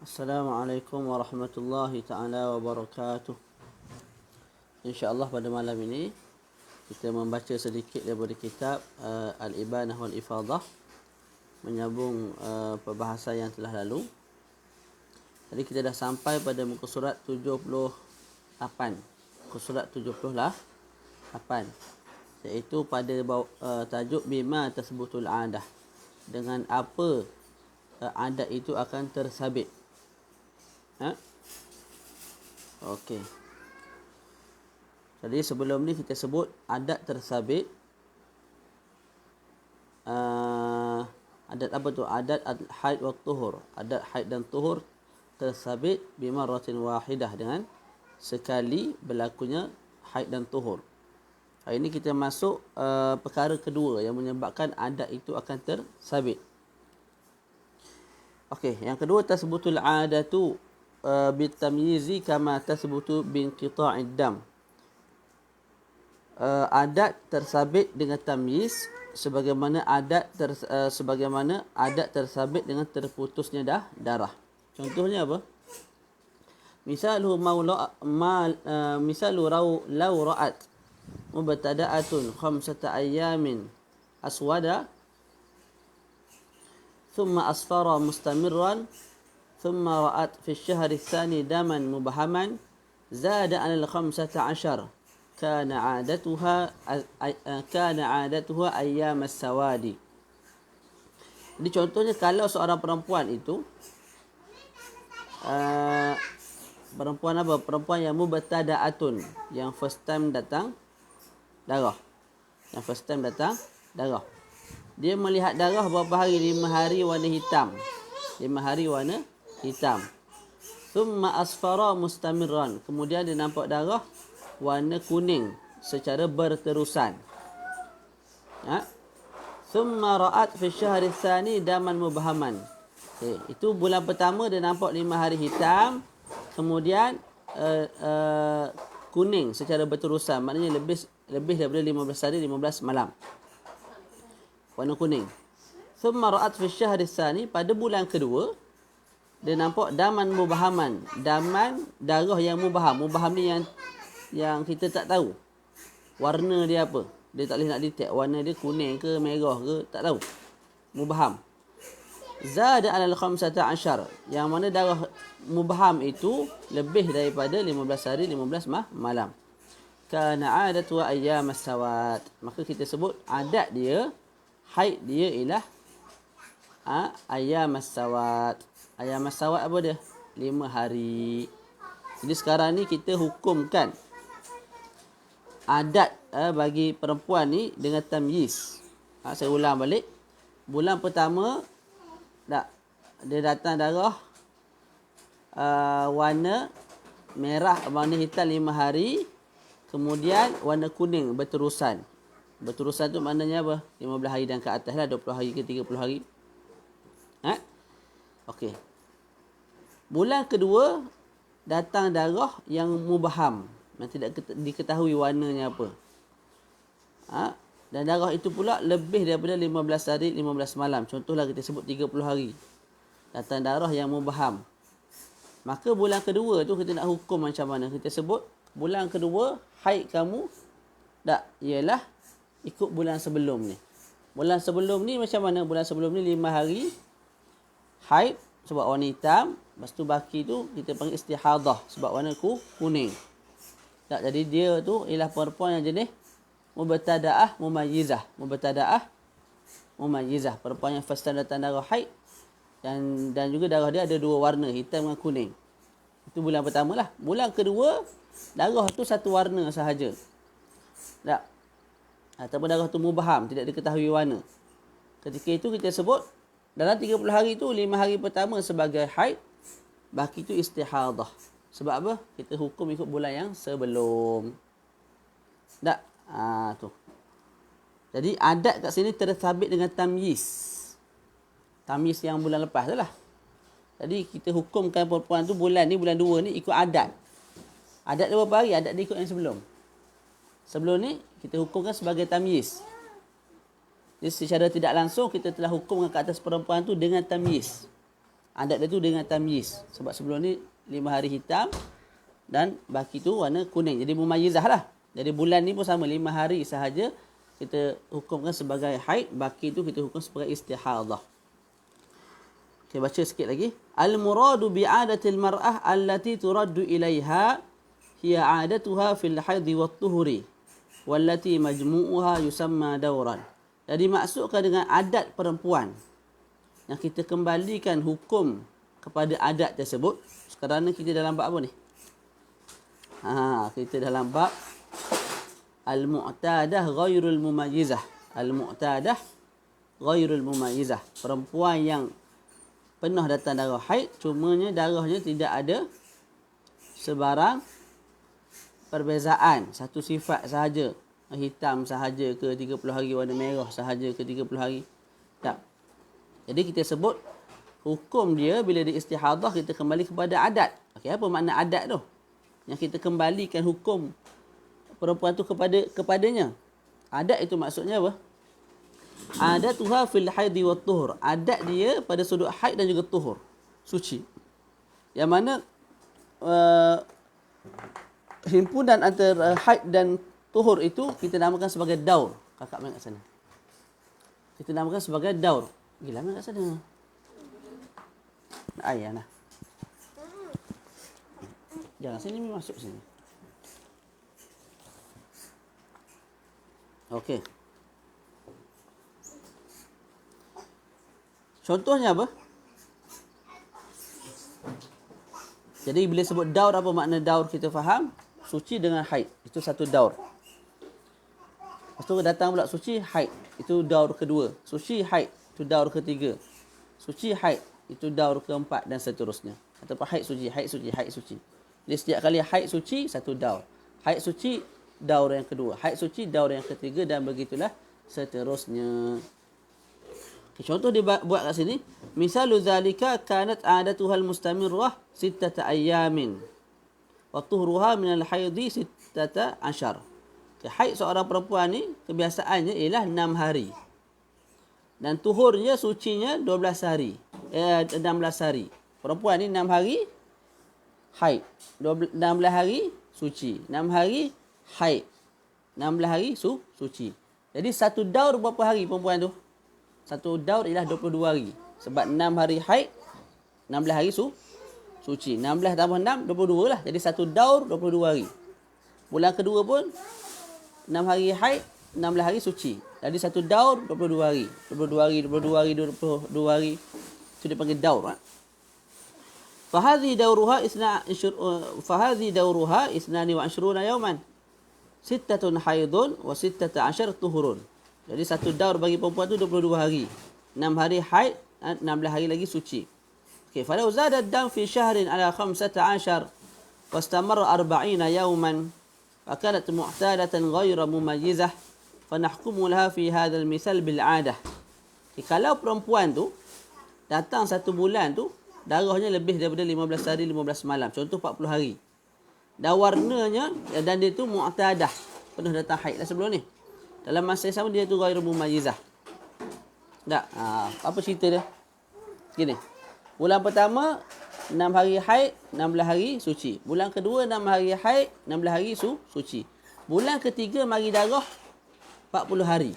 Assalamualaikum warahmatullahi taala wabarakatuh. InsyaAllah pada malam ini kita membaca sedikit daripada kitab Al-Ibanah wal Ifadah, menyambung perbahasan yang telah lalu. Tadi kita dah sampai pada muka surat 78. Muka surat 78, iaitu pada tajuk bima tasbutul adah, dengan apa adat itu akan tersabit. Okey. Jadi sebelum ni kita sebut adat tersabit. Adat apa tu? Adat haid wa tuhur. Adat haid dan tuhur tersabit bimaratin wahidah, dengan sekali berlakunya haid dan tuhur. Hari ini kita masuk perkara kedua yang menyebabkan adat itu akan tersabit. Okey, yang kedua, tasbutul adatu bitamyizi kama tasbutu binqita'id dam. Adat tersabit dengan tamyiz sebagaimana adat tersabit dengan terputusnya darah. Contohnya apa? Misalu law ra'at mubtada'atun khamsata ayyamin aswada thumma asfara mustamirran thumma ra'at fi الشهر الثاني daman mubahaman zada 'ala al-15 kana 'adatuha ayyam as-sawadi. Jadi contohnya, kalau seorang perempuan itu perempuan yang mubtada'atun, yang first time datang darah. Dia melihat darah berapa hari? 5 hari warna hitam. 5 hari warna hitam. Thumma asfara mustamirran. Kemudian dia nampak darah warna kuning secara berterusan. Thumma ra'at fi syahri tsani daman mubahaman. Itu bulan pertama dia nampak 5 hari hitam, kemudian kuning secara berterusan. Maknanya lebih daripada 15 hari 15 malam. Warna kuning. Thumma ra'at fi syahri tsani, pada bulan kedua dia nampak daman mubahaman. Daman, darah yang mubaham. Mubaham ni yang kita tak tahu warna dia apa. Dia tak boleh nak detect warna dia kuning ke merah ke, tak tahu. Mubaham. Zada 'ala al-15, yang mana darah mubaham itu lebih daripada 15 hari 15 malam. Kana 'adatu ayyam as-sawat. Maka kita sebut adat dia, haid dia ialah ayyam as-sawat. Ayyam as-sawat apa dia? 5 hari. Jadi sekarang ni kita hukumkan adat bagi perempuan ni dengan tamyiz. Saya ulang balik. Bulan pertama dia datang darah warna merah, warna hitam 5 hari, kemudian warna kuning berterusan. Berterusan tu maknanya apa? 15 hari dan ke atas lah, 20 hari ke 30 hari. Okey. Bulan kedua datang darah yang mubaham, yang tidak diketahui warnanya apa. Dan darah itu pula lebih daripada 15 hari 15 malam. Contohlah kita sebut 30 hari. Datang darah yang mubaham. Maka bulan kedua tu kita nak hukum macam mana? Kita sebut bulan kedua haid kamu ialah ikut bulan sebelum ni. Bulan sebelum ni macam mana? Bulan sebelum ni 5 hari haid sebab warna hitam. Lepas tu baki tu kita panggil istihadah sebab warna kuning. Jadi dia tu ialah perempuan yang jenis mubtada'ah mumayyizah. Perempuan yang first time datang darah haid, dan juga darah dia ada 2 warna, hitam dengan kuning. Itu bulan pertama lah. Bulan kedua darah tu satu warna sahaja. Ataupun darah tu mubaham, tidak diketahui warna. Ketika itu kita sebut dalam 30 hari tu 5 hari pertama sebagai haid, baki tu istihadah. Sebab apa? Kita hukum ikut bulan yang sebelum. Tu. Jadi adat kat sini tersabit dengan tamyiz. Tamyiz yang bulan lepas tu lah. Jadi kita hukumkan perempuan tu bulan ni, bulan 2 ni ikut adat. Adat dia berapa hari? Adat dia ikut yang sebelum. Sebelum ni kita hukumkan sebagai tamyiz. Jadi secara tidak langsung kita telah hukumkan ke atas perempuan tu dengan tamyiz. Adat dia tu dengan tamyiz. Sebab sebelum ni 5 hari hitam dan baki tu warna kuning. Jadi mumayyizah lah. Jadi bulan ni pun sama 5 hari sahaja kita hukumkan sebagai haid, baki tu kita hukum sebagai istihadah. Okay, baca sikit lagi. Al-muradu bi'adatil mar'ah allati turaddu ilaiha hiya 'adatuha fil haidhi wat tuhuri wallati majmu'uha yusamma dawran. Jadi maksudkan dengan adat perempuan yang kita kembalikan hukum kepada adat tersebut kerana kita dalam bab apa ni? Kita dalam bab al-mu'tadah ghairul mumayyizah. Al-mu'tadah ghairul mumayyizah. Perempuan yang pernah datang darah haid, cumanya darahnya tidak ada sebarang perbezaan, satu sifat sahaja. Hitam sahaja ke 30 hari, warna merah sahaja ke 30 hari. Tak. Jadi kita sebut hukum dia bila dia istihadah kita kembali kepada adat. Okey, apa makna adat tu? Yang kita kembalikan hukum perempuan tu kepadanya. Adat itu maksudnya apa? Adatuha fil haidhi wat tuhur. Adat dia pada sudut haid dan juga tuhur, suci. Yang mana himpunan antara haid dan tuhur itu kita namakan sebagai daur. Kakak main kat sana. Kita namakan sebagai daur. Gila main kat sana. Nak air lah. Jangan sini masuk sini. Okey. Contohnya apa? Jadi bila sebut daur, apa makna daur kita faham? Suci dengan haid. Itu satu daur. Lepas tu datang pula suci, haid. Itu daur kedua. Suci, haid. Itu daur ketiga. Suci, haid. Itu daur keempat dan seterusnya. Ataupun haid suci, haid suci, haid suci. Jadi setiap kali haid suci, satu daur. Haid suci, daur yang kedua. Haid suci, daur yang ketiga dan begitulah seterusnya. Okay, contoh dia buat kat sini. Misalu zalika kanat adatuhal mustamirrah 6 ayamin. Wa tuhruha minal haidhi 16. Okay, haid seorang perempuan ni kebiasaannya ialah 6 hari. Dan tuhurnya, sucinya 12 hari. 16 hari. Perempuan ni 6 hari haid. 16 hari suci. 6 hari haid. 16 hari suci. Jadi satu daur berapa hari perempuan tu? Satu daur ialah 22 hari. Sebab 6 hari haid, 16 hari suci. 16 tambah 6, 22 lah. Jadi satu daur 22 hari. Bulan kedua pun 6 hari haid, 16 hari suci. Jadi satu daur 22 hari. 22 hari, 22 hari, 22 hari. Itu dia panggil daur. Fahadhi dauruha 22 yawman. 6 haidun wa 16 tuhurun. Jadi satu daur bagi perempuan tu 22 hari. 6 hari haid, 16 hari lagi suci. Okey, falau zada ad-dam fi shahrin ala 15 wastamarra 40 yawman fakanat mu'tadatan ghayra mumayyizah fanahkumu laha fi hadzal misal bil 'adah. Kalau perempuan tu datang satu bulan tu darahnya lebih daripada 15 hari 15 malam, contoh 40 hari. Dan warnanya dan dia tu mu'tadah, pernah datang haid lah sebelum ni. Dalam masa yang sama dia tu ghairu mumayyizah. Tak? Apa cerita dia? Gini. Bulan pertama 6 hari haid, 16 hari suci. Bulan kedua 6 hari haid, 16 hari suci. Bulan ketiga mari darah 40 hari.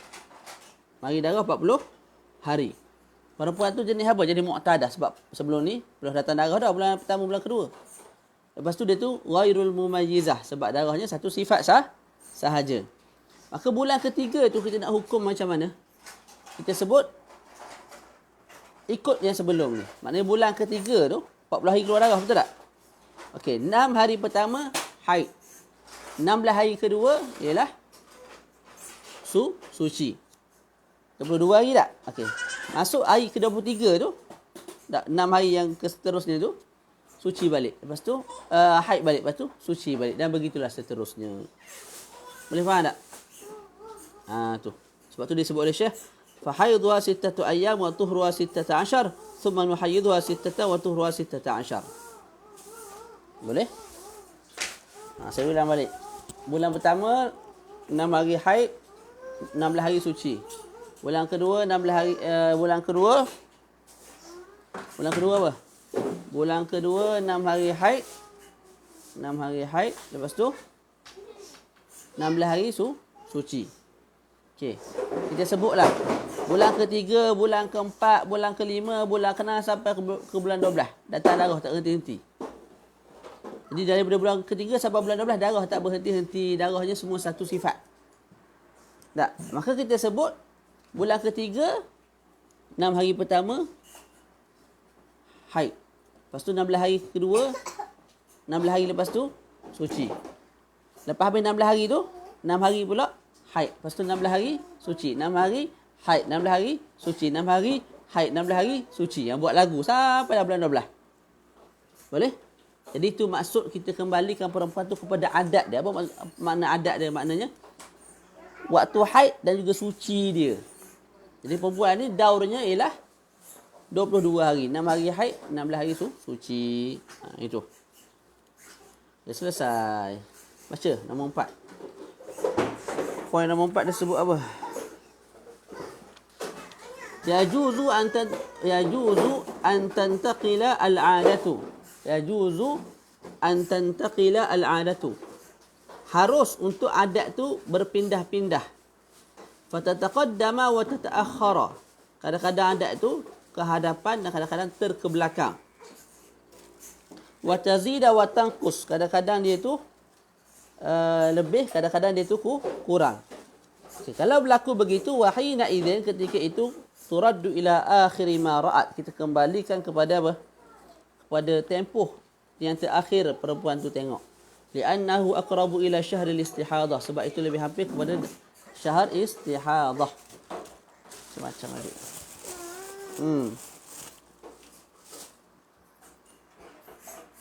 Mari darah 40 hari. Perempuan tu jenis apa? Jadi mu'tadah sebab sebelum ni belum datang darah dah bulan pertama, bulan kedua. Lepas tu dia tu ghairul mumayyizah sebab darahnya satu sifat sahaja. Maka bulan ketiga tu kita nak hukum macam mana? Kita sebut ikut yang sebelum ni. Maknanya bulan ketiga tu 40 hari keluar darah, betul tak? Okey, 6 hari pertama haid. 16 hari kedua ialah suci. 22 hari tak? Okey. Masuk hari ke-23 tu, tak 6 hari yang seterusnya tu suci balik. Lepas tu haid balik, lepas tu suci balik dan begitulah seterusnya. Boleh faham tak? Tu. Sebab tu disebut oleh Syekh, fa haidhuha 6 ayyam wa tuhruha 16, thumma nuhayyidhuha 6 wa tuhruha 16. Boleh? Saya ulang balik. Bulan pertama 6 hari haid, 16 hari suci. Bulan kedua 16 hari bulan kedua apa? Bulan kedua 6 hari haid. 6 hari haid. Lepas tu 16 hari suci. Okey. Kita sebutlah. Bulan ketiga, bulan keempat, bulan kelima, bulan ke-6 sampai ke bulan 12. Datang darah tak henti-henti. Jadi daripada bulan ketiga sampai bulan 12 darah tak berhenti-henti. Darahnya semua satu sifat. Tak. Maka kita sebut bulan ketiga 6 hari pertama haid. Lepas tu 16 hari kedua, 16 hari lepas tu suci. Lepas habis 16 hari tu, 6 hari pula haid. Lepas tu 16 hari suci. 6 hari haid. 16 hari suci. 6 hari haid. 16 hari suci. Yang buat lagu sampai bulan 12. Boleh? Jadi itu maksud kita kembalikan perempuan tu kepada adat dia. Apa makna adat dia? Maknanya waktu haid dan juga suci dia. Jadi perempuan ni daurnya ialah 22 hari. 6 hari haid, 16 hari suci. Itu. Dah selesai. Baca nombor 4. Poin nombor 4 dia sebut apa? Yajuzu an tantaqila al-'adatu. Yajuzu an tantaqila al-'adatu. Harus untuk adat tu berpindah-pindah. Fatataqaddama wa tata'akhkhara. Kadang-kadang adat tu ke hadapan dan kadang-kadang terkebelakang. Wa tazida wa tanqus. Kadang-kadang dia tu lebih, kadang-kadang dia tu kurang. Okay, kalau berlaku begitu, wahina idzin, ketika itu turaddu ila akhir ma ra'at. Kita kembalikan kepada apa? Kepada tempoh yang terakhir perempuan tu tengok. Li'annahu aqrabu ila syahril istihadah. Sebab itu lebih hampir kepada syahr istihadah. Semacam adik.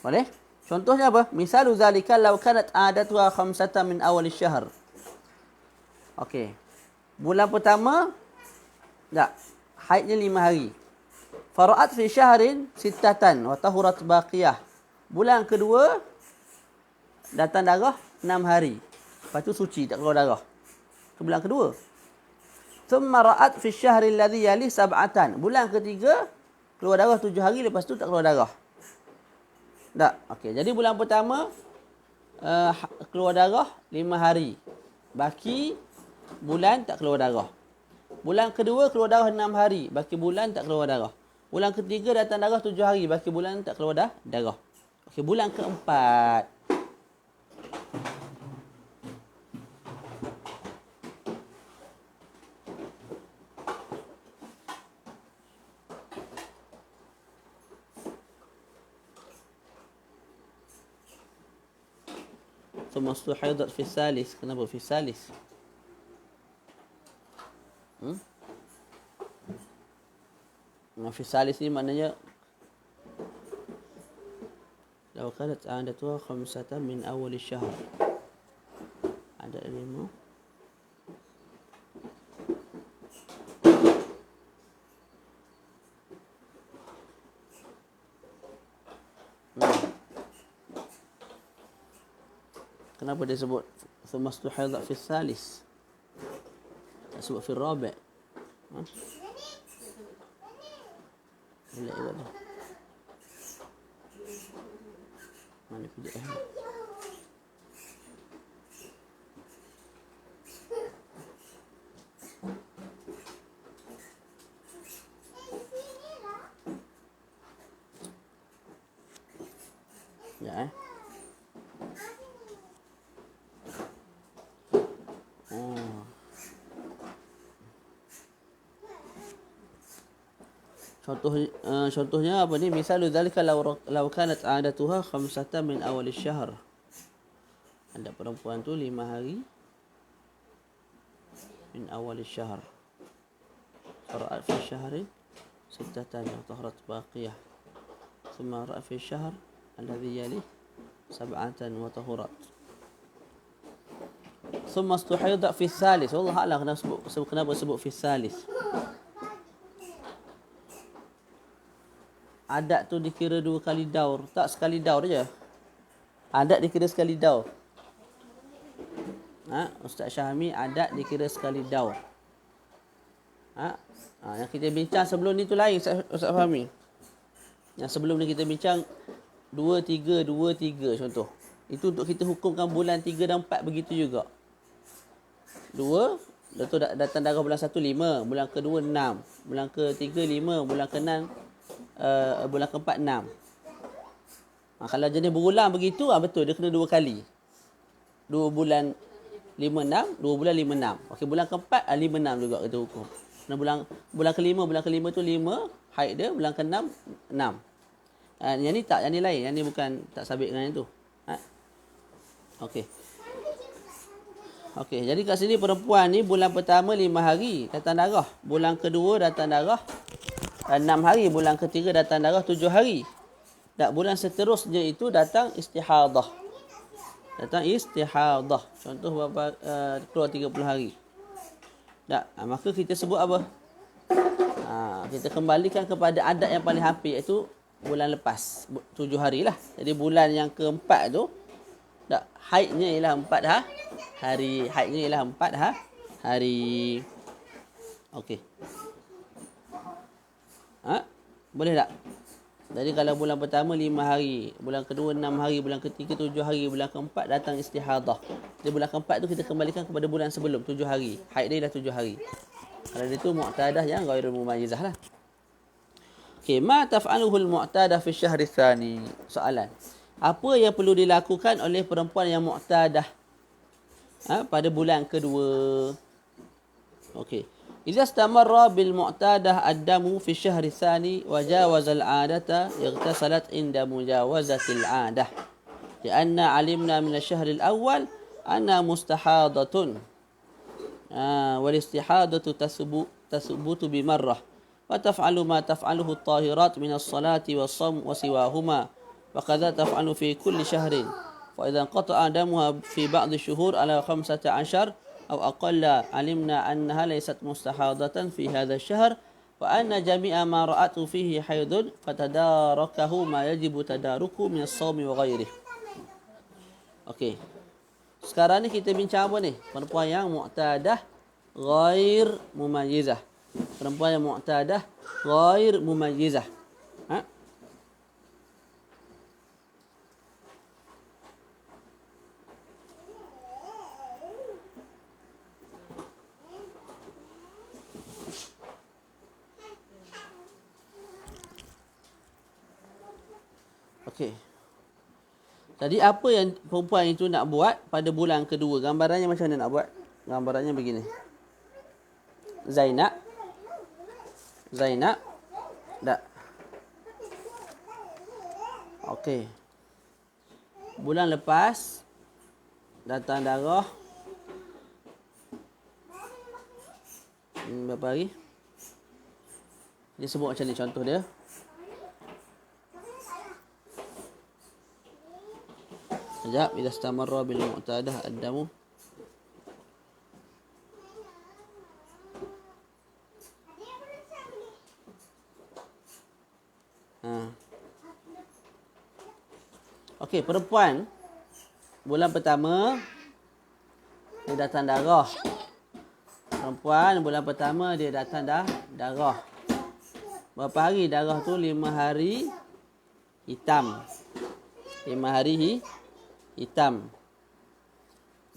Boleh? Contohnya apa? Misalu zalika law kanat adatuha khamsatan min awal syahr. Okey. Bulan pertama tak, haidnya 5 hari. Fara'at fi syahrin sittatan wa tahurat baqiyah. Bulan kedua datang darah 6 hari. Lepas tu suci, tak keluar darah. Ke bulan kedua. Thumma ra'at fi syahri alladhi yali sab'atan. Bulan ketiga keluar darah 7 hari, lepas tu tak keluar darah. Tak. Okey, jadi bulan pertama keluar darah 5 hari. Baki bulan tak keluar darah. Bulan kedua keluar darah 6 hari. Baki bulan tak keluar darah. Bulan ketiga datang darah 7 hari. Baki bulan tak keluar darah. Okey, bulan keempat. ثم استحيضت في الثالث. Kenapa في الثالث? في الثالث ni maknanya لو كانت عادتها 5 من أول الشهر. Ada 5. Kenapa dia sebut ثم استحيضت في الثالث? Tak sebut في الرابع. Boleh juga dah. Mana PDF ni? Ya Contohnya apa ni? Misalu dzalika law kanat 'adatuha 5 min awal syahr. Ada perempuan tu 5 hari min awal syahr. Fara'at fi syahrin 6 wa tahrat baqiyah. Thumma ra'a fi syahr alladhi yalih 7 wa tahurat. Thumma istuhidha fi thalith. Wallahu a'lam kenapa sebut fi thalith. Adat tu dikira 2 kali daur. Tak, sekali daur je. Adat dikira sekali daur. Ustaz Syahmi, adat dikira sekali daur. Yang kita bincang sebelum ni tu lain, Ustaz Fahmi. Yang sebelum ni kita bincang 2, 3, 2, 3 contoh. Itu untuk kita hukumkan bulan 3 dan 4 begitu juga. 2, lepas tu datang darah bulan 1, 5. Bulan kedua, 6. Bulan ketiga, 5. Bulan ke-6, bulan ke-4, 6. Kalau jenis berulang begitu, betul, dia kena 2 kali. 2 bulan 5, 6. 2 bulan 5, 6. Okey, bulan ke-4, 5, 6 juga kita hukum. Dan bulan kelima tu 5 haid dia, bulan ke-6 6. Yang ni tak, yang ni lain, yang ni bukan tak sabit dengan yang tu. Okey. Okey, jadi kat sini perempuan ni bulan pertama 5 hari datang darah, bulan kedua datang darah 6 hari, bulan ketiga datang darah 7 hari. Dan bulan seterusnya itu datang istihadah. Datang istihadah. Contoh berapa keluar 30 hari. Tak, maka kita sebut apa? Kita kembalikan kepada adat yang paling hampir, iaitu bulan lepas 7 hari lah. Jadi bulan yang keempat tu, tak, haidnya ialah 4 hari. Haidnya ialah 4 hari. Okey. Boleh tak? Jadi kalau bulan pertama 5 hari, bulan kedua 6 hari, bulan ketiga 7 hari, bulan keempat datang istihadah. Jadi bulan keempat tu kita kembalikan kepada bulan sebelum 7 hari. Haid dia ialah 7 hari. Kalau dia tu mu'tadah yang ghairul mumayyizah lah. Okey, ma taf'aluhul mu'tadah fi syahri tsani. Soalan. Apa yang perlu dilakukan oleh perempuan yang mu'tadah pada bulan kedua? Okey. إذا استمر بالمعتادة الدم في الشهر الثاني وجاوز العادة اغتسلت عند مجاوزة العادة لأن علمنا من الشهر الأول أنها مستحاضة والاستحاضة تثبت بمرة وتفعل ما تفعله الطاهرات من الصلاة والصوم وسواهما وكذا تفعل في كل شهر وإذا انقطع دمها في بعض الشهور على 15 أو أقل علمنا أنها ليست مستحاضة في هذا الشهر وأن جميع ما رأته فيه حيض فتداركه ما يجب تداركه من الصوم وغيره. Okey. Sekarang ni kita bincang apa ni? Perempuan yang mu'tadah ghair mumayyizah. Perempuan yang mu'tadah ghair mumayyizah. Okey. Jadi apa yang perempuan itu nak buat pada bulan kedua? Gambarannya macam mana nak buat? Gambarannya begini. Zainab. Tak. Okey. Bulan lepas datang darah berapa hari? Dia sebut macam ni contoh dia. Sekejap, idza istamarra bil mu'tadah ad-damu. Okey, perempuan bulan pertama dia datang darah. Perempuan bulan pertama dia datang darah. Berapa hari darah tu? 5 hari hitam. 5 hari hitam.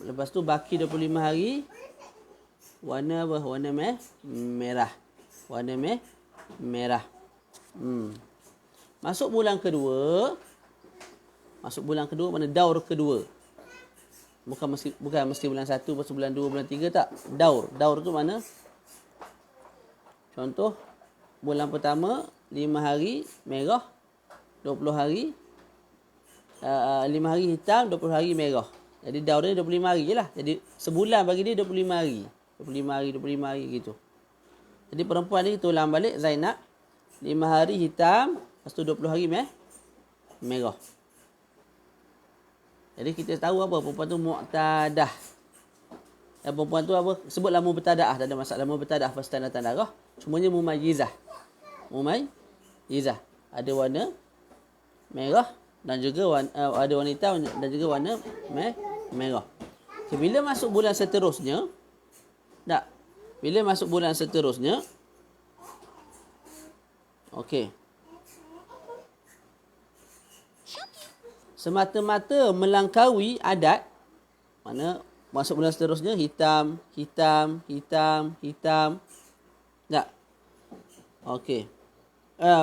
Lepas tu baki 25 hari warna apa? Warna merah. Warna merah. Masuk bulan kedua mana daur kedua. Bukan mesti bulan 1, masuk bulan 2, bulan 3 tak. Daur tu mana? Contoh bulan pertama 5 hari merah, 20 hari 5 hari hitam, 20 hari merah. Jadi daur dia 25 hari je lah. Jadi sebulan bagi dia 25 hari. 25 hari gitu. Jadi perempuan ni tulang balik Zainab 5 hari hitam, lepas tu 20 hari merah. Jadi kita tahu apa? Perempuan tu mu'tadah. Dan perempuan tu apa? Sebutlah mubtada'ah. Tak ada masalah. Mubtada'ah first time datang darah. Semuanya mumayyizah. Ada warna merah dan juga ada warna hitam dan juga warna merah. Okay, bila masuk bulan seterusnya, okey. semata-mata melangkaui adat, mana masuk bulan seterusnya hitam, hitam, hitam, hitam. Tak? Okey.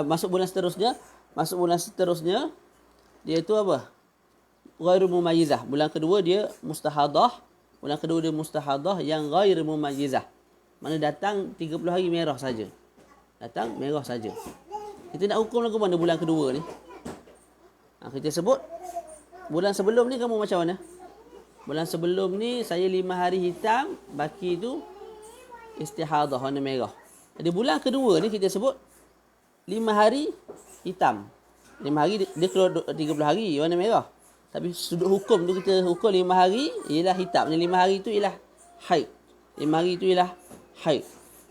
Masuk bulan seterusnya dia itu apa? Ghairu mumayyizah. Bulan kedua dia mustahadah. Bulan kedua dia mustahadah yang ghairu mumayyizah. Mana datang 30 hari merah saja. Datang merah saja. Kita nak hukum lagu mana bulan kedua ni? Kita sebut bulan sebelum ni kamu macam mana? Bulan sebelum ni saya 5 hari hitam, baki tu istihadah warna merah. Jadi bulan kedua ni kita sebut 5 hari hitam. 5 hari dia keluar 30 hari warna merah. Tapi sudut hukum tu kita hukum 5 hari ialah hitam. 5 hari tu ialah haid. 5 hari tu ialah haid.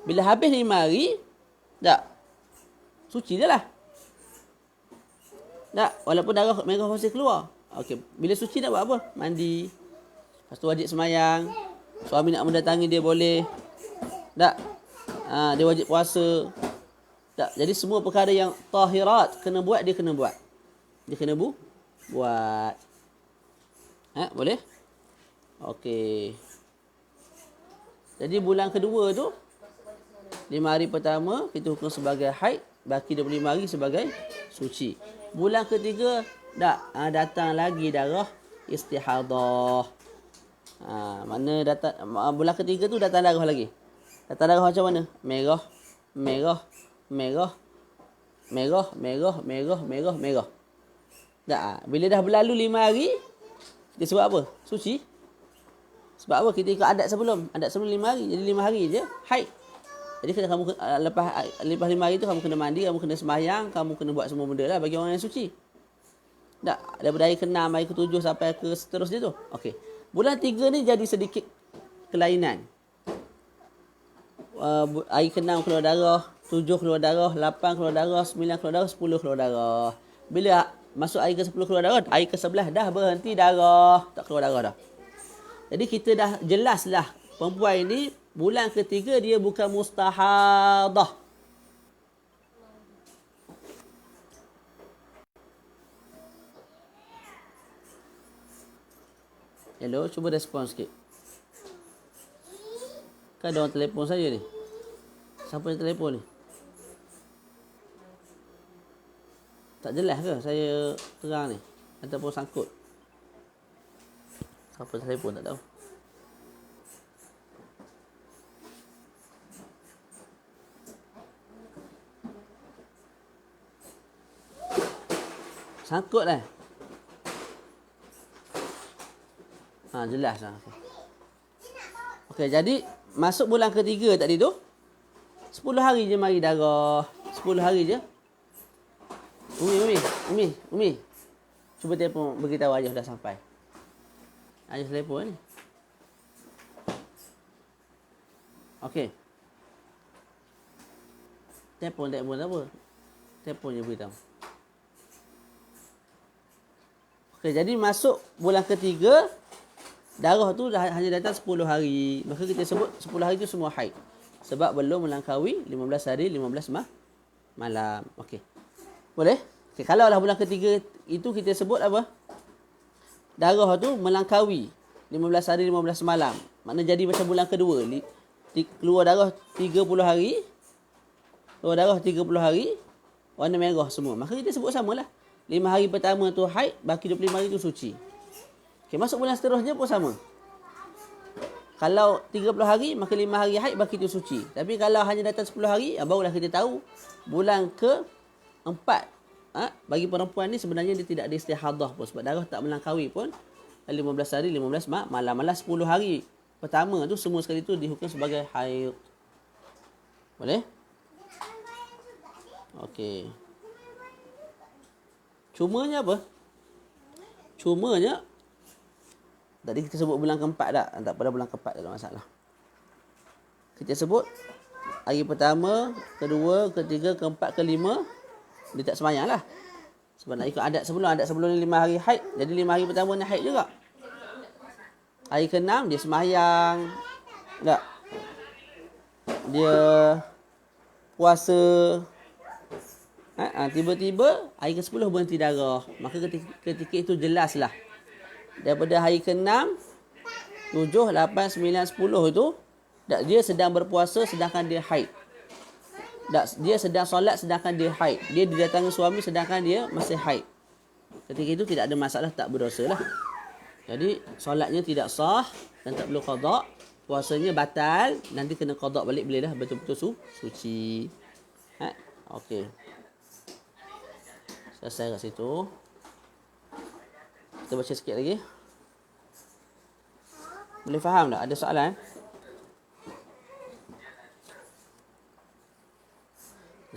Bila habis 5 hari, tak? Suci je lah. Tak? Walaupun darah merah masih keluar. Okey, bila suci nak buat apa? Mandi. Lepas tu wajib semayang. Suami nak mendatangi dia boleh. Tak? Dia wajib puasa. Tak? Jadi semua perkara yang tahirat kena buat, dia kena buat. Dia kena buat. Boleh? Okey. Jadi bulan kedua tu 5 hari pertama kita hukum sebagai haid, baki 25 hari sebagai suci. Bulan ketiga datang lagi darah istihadah. Mana datang bulan ketiga tu datang darah lagi. Datang darah macam mana? Merah, merah, merah, merah, merah, merah, merah, merah. Tak, bila dah berlalu 5 hari, kita sebut apa? Suci. Sebab apa? Kita ikut adat sebelum. Adat sebelum 5 hari. Jadi 5 hari je haid. Jadi kamu lepas 5 hari tu kamu kena mandi, kamu kena sembahyang, kamu kena buat semua benda lah bagi orang yang suci. Tak, daripada hari ke-6, hari ke-7 sampai ke seterusnya tu. Okey. Bulan 3 ni jadi sedikit kelainan. Hari ke-6 keluar darah, 7 keluar darah, 8 keluar darah, 9 keluar darah, 10 keluar darah. Bila masuk hari ke-10 keluar darah, hari ke-11 dah berhenti darah, tak keluar darah dah. Jadi kita dah jelaslah perempuan ini bulan ketiga dia bukan mustahadah. Hello, cuba respon sikit. Kan ada orang telefon saya ni. Siapa yang telefon ni? Tak jelas ke saya terang ni? Ataupun sangkut? Siapa telefon tak tahu. Sangkut lah. Jelas lah. Okey, jadi masuk bulan ketiga tadi tu 10 hari je mari darah. 10 hari je. Umi. Cuba telefon beritahu Ayah dah sampai. Ayah telefon ni. Okey. Telefon apa? Telefon je beritahu. Okey, jadi masuk bulan ketiga, darah tu hanya datang 10 hari. Maka kita sebut 10 hari tu semua haid. Sebab belum melangkaui 15 hari, 15 malam. Okey. Boleh? Okay, kalau lah bulan ketiga itu kita sebut apa? Darah tu melangkaui 15 hari, 15 malam. Makna jadi macam bulan kedua. Keluar darah 30 hari. Keluar darah 30 hari. Warna merah semua. Maka kita sebut samalah. 5 hari pertama tu haid, baki 25 hari tu suci. Okay, masuk bulan seterusnya pun sama. Kalau 30 hari, maka 5 hari haid, baki tu suci. Tapi kalau hanya datang 10 hari, barulah kita tahu bulan ke-4. Bagi perempuan ni sebenarnya dia tidak ada istihadah pun. Sebab darah tak melangkaui pun 15 hari, 15 malam. Malah 10 hari pertama tu semua sekali tu dihukum sebagai haid. Boleh? Okey. Cumanya apa? Cumanya tadi kita sebut bulan keempat dah. Tak pada bulan keempat tak ada masalah. Kita sebut hari pertama, kedua, ketiga, keempat, kelima. Dia tak semayang lah. Sebab nak ikut adat sebelum ni 5 hari haid. Jadi 5 hari pertama ni haid juga. Hari ke-6 dia semayang. Tak. Dia puasa. Tiba-tiba hari ke-10 berhenti darah. Maka ketika itu jelaslah. Daripada hari ke-6, 7, 8, 9, 10 itu dia sedang berpuasa sedangkan dia haid. Dia sedang solat sedangkan dia haid. Dia didatangi suami sedangkan dia masih haid. Ketika itu tidak ada masalah, tak berdosa lah. Jadi solatnya tidak sah dan tak perlu qada. Puasanya batal, nanti kena qada balik bila dah betul-betul suci. Okey. Selesai kat situ. Kita baca sikit lagi. Boleh faham tak? Ada soalan?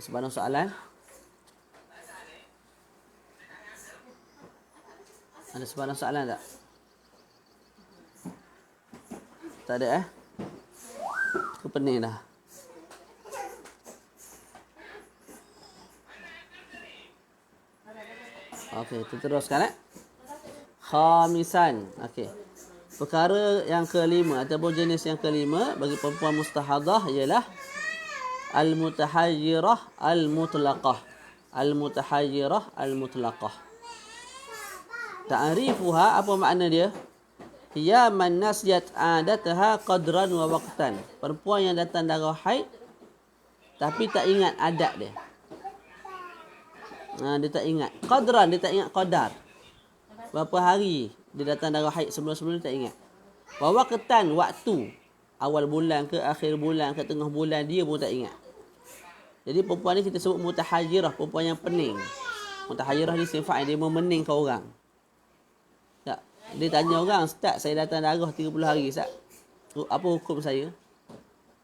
Sebarang soalan? Ada sebarang soalan tak? Tak ada Aku pening dah. Okey, kita teruskan Khamisan. Okey. Perkara yang kelima ataupun jenis yang kelima bagi perempuan mustahadah ialah al-mutahayyirah al-mutlaqah. Al-mutahayyirah al-mutlaqah. Ta'rifuha, apa makna dia? Hiya man nasyat adataha qadran wa waqtan. Perempuan yang datang darah haid tapi tak ingat adat dia. Dia tak ingat qadran, dia tak ingat qadar. Berapa hari dia datang darah haid, sebelum-sebelum dia tak ingat. Wa waqtan, waktu. Awal bulan ke akhir bulan ke tengah bulan, dia pun tak ingat. Jadi perempuan ni kita sebut mutahayyirah, perempuan yang pening. Mutahayyirah ni sifat dia memeningkan orang. Tak. Dia tanya orang, "Ustaz, saya datang darah 30 hari, Ustaz. Apa hukum saya?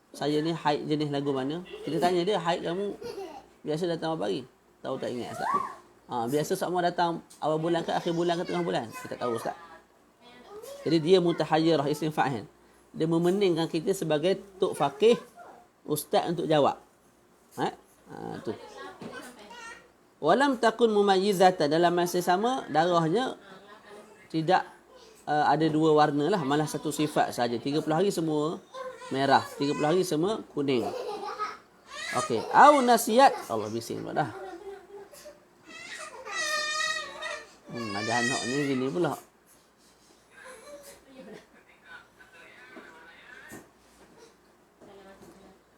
Saya ni haid jenis lagu mana?" Kita tanya dia, "Haid kamu biasa datang berapa hari?" Tahu tak ingat, Ustaz. Biasa semua datang awal bulan ke akhir bulan ke tengah bulan? Kita tahu, Ustaz. Jadi dia mutahayyirah, isim fa'il. Dia memeningkan kita sebagai tok faqih, ustaz untuk jawab. Tu. Walam takun mumayyizatan, dalam masa sama darahnya tidak ada dua warna lah, malah satu sifat saja. 30 hari semua merah, 30 hari semua kuning. Okey, au nasiat. Allah bising pula dah. Ada anak ni gini pula.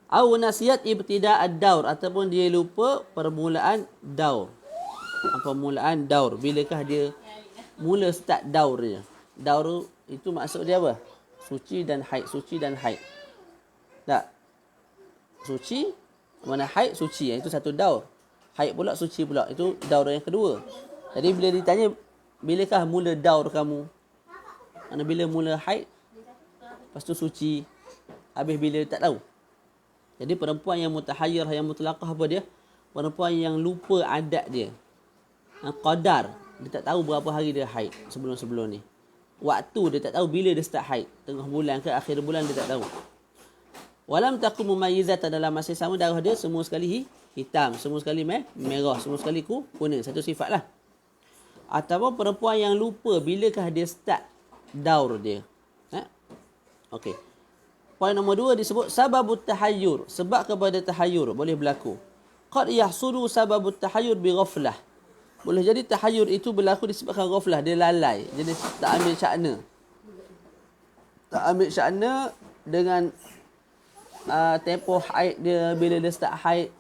Au nasiat ibtida' ad-daur, ataupun dia lupa permulaan daur. Permulaan daur, bilakah dia mula start daur dia. Daur itu maksud dia apa? Suci dan haid, suci dan haid. Tak? Suci, mana haid, suci. Itu satu daur. Haid pula, suci pula. Itu daur yang kedua. Jadi bila ditanya, bilakah mula daur kamu? Mana bila mula haid, lepas tu suci, habis bila tak tahu. Jadi perempuan yang mutahayyirah, yang mutlaqah apa dia? Perempuan yang lupa adat dia. Qadar, dia tak tahu berapa hari dia haid sebelum-sebelum ni. Waktu dia tak tahu bila dia start haid, tengah bulan ke akhir bulan dia tak tahu. Walam takun mumayyizatan, dalam masa sama darah dia semua sekali hitam, semua sekali merah, semua sekali kuning, satu sifat lah. Ataupun perempuan yang lupa bilakah dia start daur dia. Okey. Poin nombor 2 disebut sababut tahayyur, sebab kepada tahayyur boleh berlaku. Qad yahsulu sababut tahayyur bi ghaflah. Boleh jadi tahayyur itu berlaku disebabkan ghaflah, dia lalai, jadi tak ambil syakna. Tak ambil syakna dengan tempoh haid dia, bila dia start haid,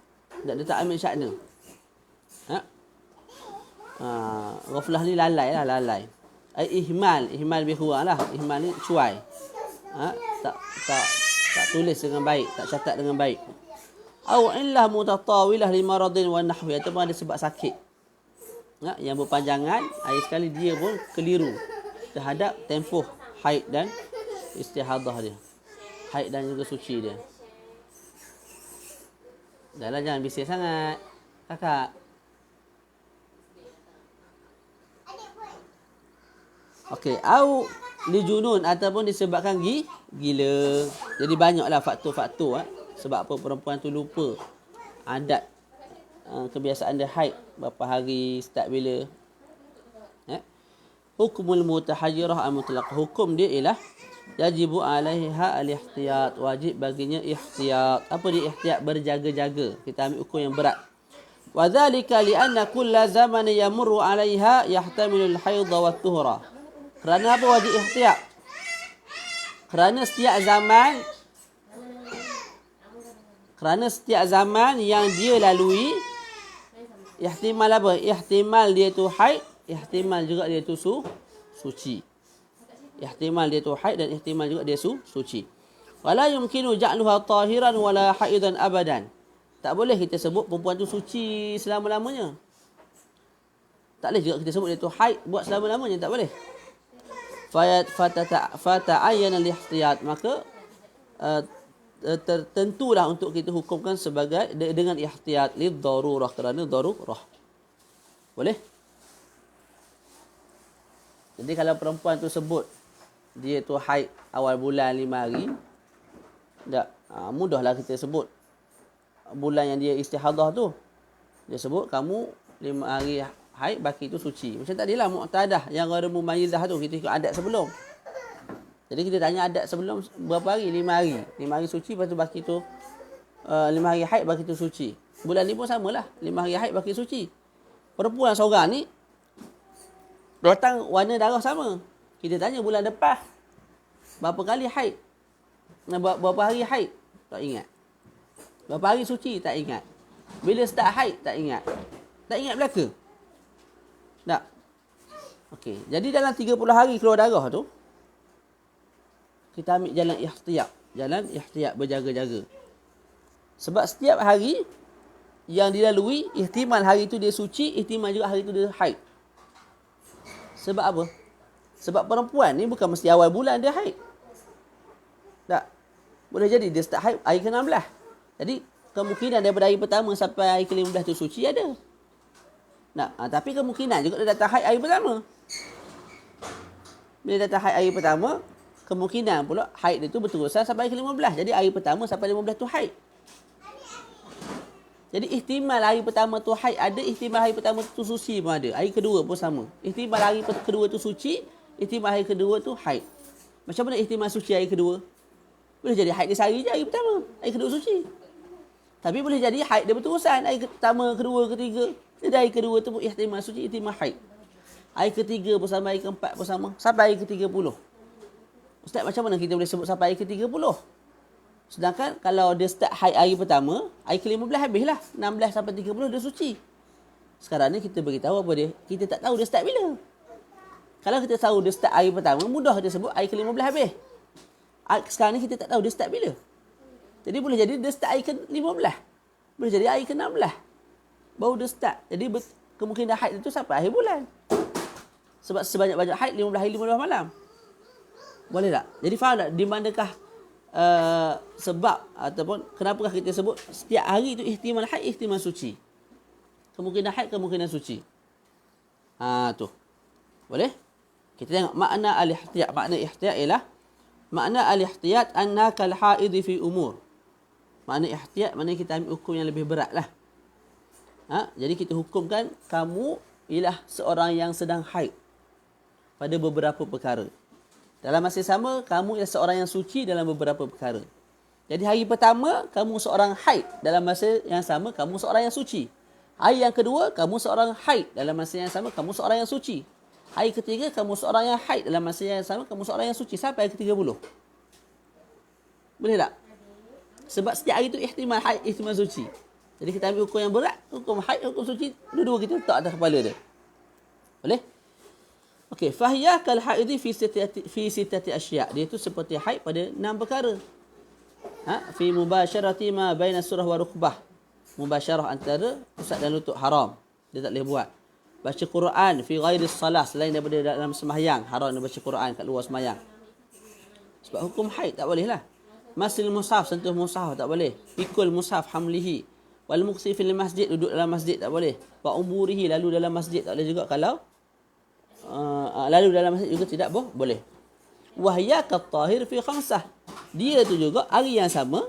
dia tak ambil syakna. Ghaflah ni lalai lah, lalai. Ihmal bihuwa lah. Ihmal ni cuai. Tak tulis dengan baik, tak catat dengan baik. Aw illah mutatawilah li maradin wa nahwi, ataupun ada sebab sakit. Yang berpanjangan, akhir sekali dia pun keliru terhadap tempoh haid dan istihadah dia. Haid dan juga suci dia. Dahlah, jangan bising sangat, kakak. Okey, au li junun, ataupun disebabkan gila. Jadi banyaklah faktor-faktor sebab apa perempuan tu lupa adat, kebiasaan dia haid, berapa hari, start bila. Hukumul mutahayyirah al-mutlaq, hukum dia ialah yajibu alaiha al-ihtiyat, wajib baginya ihtiyat. Apa dia ihtiyat? Berjaga-jaga. Kita ambil hukum yang berat. Wa dhalika li anna kulla zaman yamurru 'alayha yahtamilu al-hayd wa tuhra. Kerana apa wajib ihtiyat? Kerana setiap zaman yang dia lalui, ihtimal apa? Ihtimal dia tu haid, ihtimal juga dia tu suci. Ihtimal dia tu haid dan ihtimal juga dia suci. Wala yumkinu ja'luha tahiran wala haidan abadan. Tak boleh kita sebut perempuan tu suci selama-lamanya. Tak boleh juga kita sebut dia tu haid buat selama-lamanya, tak boleh. Fata'ayyana al-ihtiyat, maka tertentulah untuk kita hukumkan sebagai dengan ihtiyat lid-darurah, kerana darurah. Boleh? Jadi kalau perempuan tu sebut dia tu haid awal bulan 5 hari, tak mudahlah kita sebut bulan yang dia istihadah tu. Dia sebut kamu 5 hari haid, baki tu suci. Macam tadilah mu'tadah yang ghairu mumayyizah tu, kita ikut adat sebelum. Jadi kita tanya adat sebelum berapa hari? 5 hari. 5 hari suci, lepas tu baki tu 5 hari haid, baki tu suci. Bulan ni pun samalah, 5 hari haid, baki suci. Perempuan seorang ni datang warna darah sama. Kita tanya bulan depan berapa kali haid? Berapa hari haid? Tak ingat. Berapa hari suci? Tak ingat. Bila start haid? Tak ingat. Tak ingat belaka? Tak. Okey. Jadi dalam 30 hari keluar darah tu, kita ambil jalan ihtiyat. Jalan ihtiyat, berjaga-jaga. Sebab setiap hari yang dilalui, ihtimal hari itu dia suci, ihtimal juga hari itu dia haid. Sebab apa? Sebab perempuan ni bukan mesti awal bulan dia haid. Tak. Boleh jadi dia start haid hari ke-16. Jadi kemungkinan daripada hari pertama sampai hari ke-15 tu suci ada. Tapi kemungkinan juga dia datang haid hari pertama. Bila datang haid hari pertama, kemungkinan pula haid dia tu berterusan sampai hari ke-15. Jadi hari pertama sampai 15 tu haid. Jadi ihtimal hari pertama tu haid ada, ihtimal hari pertama tu suci pun ada. Hari kedua pun sama. Ihtimal hari kedua tu suci, ihtimal hari kedua tu haid. Macam mana ihtimal suci hari kedua? Boleh jadi haid dia sehari je hari pertama, hari kedua suci. Tapi boleh jadi haid dia berterusan, hari pertama, kedua, ketiga. Jadi hari kedua tu pun ihtimal suci, ihtimal haid. Hari ketiga pun sama, hari keempat pun sama, sampai hari ke-30. Ustaz, macam mana kita boleh sebut sampai hari ke-30? Sedangkan kalau dia start haid hari pertama, hari ke-15 habislah. 16 sampai 30 dia suci. Sekarang ni kita beritahu apa dia? Kita tak tahu dia start bila. Kalau kita tahu dia start hari pertama, mudah kita sebut hari ke-15 habis. Sekarang ni kita tak tahu dia start bila. Jadi boleh jadi dia start hari ke-15. Boleh jadi hari ke-16. Baru dia start. Jadi kemungkinan haid itu sampai akhir bulan. Sebab sebanyak-banyak haid 15 hari 15 malam. Boleh tak? Jadi faham tak di manakah sebab ataupun kenapakah kita sebut setiap hari itu ihtimal haid, ihtimal suci. Kemungkinan haid, kemungkinan suci. Tu. Boleh? Kita tengok makna al-ihtiyat. Makna ihtiyat ialah makna al-ihtiyat annaka al-haid fi umur. Makna ihtiyat maknanya kita ambil hukum yang lebih berat lah. Jadi kita hukumkan kamu ialah seorang yang sedang haid pada beberapa perkara. Dalam masa sama, kamu ialah seorang yang suci dalam beberapa perkara. Jadi hari pertama, kamu seorang haid. Dalam masa yang sama, kamu seorang yang suci. Hari yang kedua, kamu seorang haid. Dalam masa yang sama, kamu seorang yang suci. Hari ketiga, kamu seorang yang haid. Dalam masa yang sama, kamu seorang yang suci. Sampai hari ke-30. Boleh tak? Sebab setiap hari itu ihtimal haid, ihtimal suci. Jadi kita ambil hukum yang berat, hukum haid, hukum suci. Dua-dua kita letak atas kepala dia. Boleh? Okey, fahiyah kal haidi fi sittati asya'. Dia itu seperti haid pada 6 perkara. Fi mubasyarati ma baina surah wa rukbah. Mubasyarah antara pusat dan lutut haram. Dia tak boleh buat. Baca Quran fi ghairi salah, selain daripada dalam sembahyang, haram dia baca Quran kat luar sembahyang. Sebab hukum haid tak boleh lah. Masil mushaf, sentuh mushaf tak boleh. Pikul mushaf hamlihi. Wal muqsi fil masjid, duduk dalam masjid tak boleh. Wa umurihi, lalu dalam masjid tak boleh juga kalau lalu dalam masjid juga tidak boleh. Wahya kat-tahir fi khamsah. Dia tu juga hari yang sama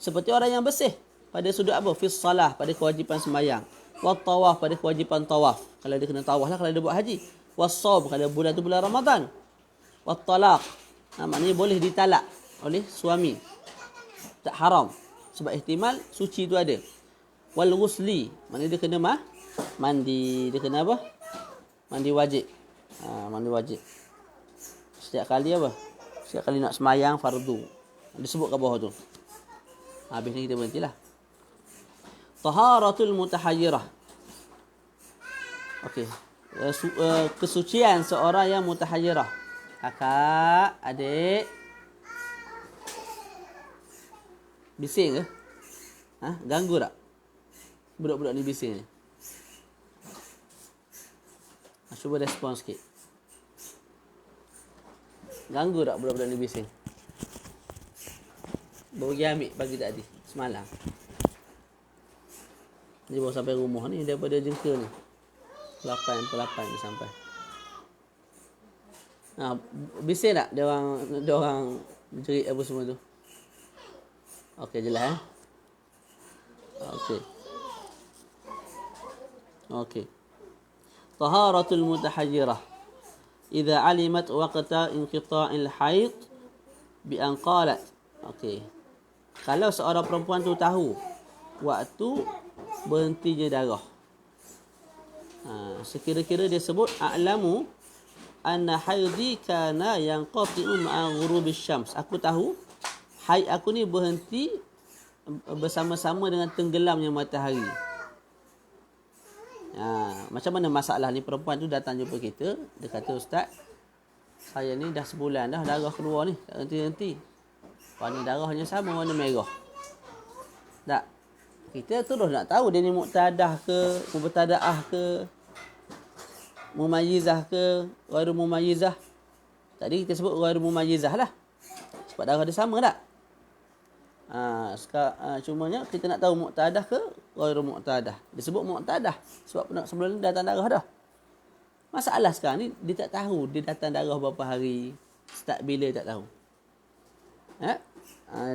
seperti orang yang bersih pada sudut apa? Fi salah, pada kewajipan sembahyang. Wa tawaf, pada kewajipan tawaf. Kalau dia kena tawaf lah kalau dia buat haji. Was-shaum, kalau bulan tu bulan Ramadan. Wa talaq, maknanya boleh ditalak oleh suami. Tak haram sebab ihtimal suci tu ada. Wal ghusli, maknanya dia kena mandi. Dia kena apa? Mandi wajib. Mandi wajib. Setiap kali apa? Setiap kali nak semayang fardu. Disebut kat bawah tu. Habis ni kita berhentilah. Taharatul mutahayyirah. Okey. Kesucian seorang yang mutahayyirah. Kakak, adik. Bising ke? Ganggu tak? Budak-budak ni bising ni. Cuba respon sikit. Ganggu tak budak-budak ni bising? Baru pergi ambil pagi tadi, semalam. Dia baru sampai rumah ni daripada jengka ni. 8 dia sampai. Bising tak dia orang jerit apa semua tu? Okey, jelas Okey. Taharatul mutahayyirah. Idza alimat waqta inqita'il haid bi an qalat. Okey. Kalau seorang perempuan tu tahu waktu berhentinya darah. Sekira-kira dia sebut a'lamu anna haidhi kana yanqati'u ma'a ghurubish syams. Aku tahu haid aku ni berhenti bersama-sama dengan tenggelamnya matahari. Macam mana masalah ni? Perempuan tu datang jumpa kita. Dia kata, Ustaz, saya ni dah sebulan dah darah keluar ni, tak henti-henti. Warna darahnya sama, warna merah. Tak. Kita terus nak tahu dia ni muqtadah ke, mubtadaah ke, mumayyizah ke, ghairu mumayyizah. Tadi kita sebut ghairu mumayyizah lah. Sebab darah dia sama tak? Cumanya kita nak tahu muqtadah ke ghairu muqtadah. Disebut muqtadah sebab sebelum ni datang darah dah. Masalah sekarang ni dia tak tahu dia datang darah berapa hari, start bila tak tahu.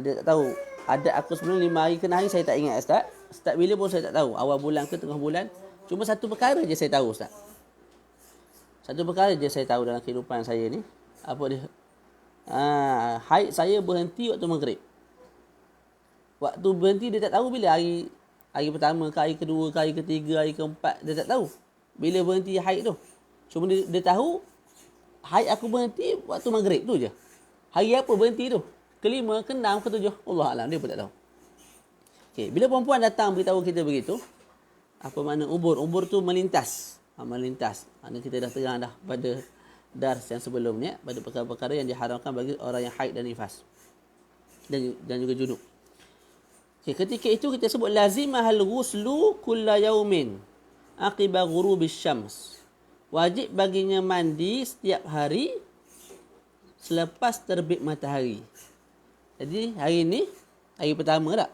Dia tak tahu. Ada aku sebelum 5 hari kena hari saya tak ingat Ustaz. Start bila pun saya tak tahu. Awal bulan ke tengah bulan. Cuma satu perkara je saya tahu Ustaz. Satu perkara je saya tahu dalam kehidupan saya ni. Apa dia? Haid saya berhenti waktu maghrib. Waktu berhenti dia tak tahu bila hari pertama ke hari kedua ke hari ketiga, hari keempat. Dia tak tahu bila berhenti haid tu. Cuma dia tahu haid aku berhenti waktu maghrib tu je. Hari apa berhenti tu? Kelima, keenam, ketujuh. Allah Alam, dia pun tak tahu. Okay, bila perempuan datang beritahu kita begitu, apa makna ubur? Ubur tu melintas. Melintas. Maknanya kita dah terang dah pada dars yang sebelumnya, pada perkara-perkara yang diharamkan bagi orang yang haid dan nifas. Dan juga junub. Okay, ketika itu kita sebut lazimahal ghuslu kulla yaumin aqiba ghurubis syams. Wajib baginya mandi setiap hari selepas terbit matahari. Jadi hari ni hari pertama tak?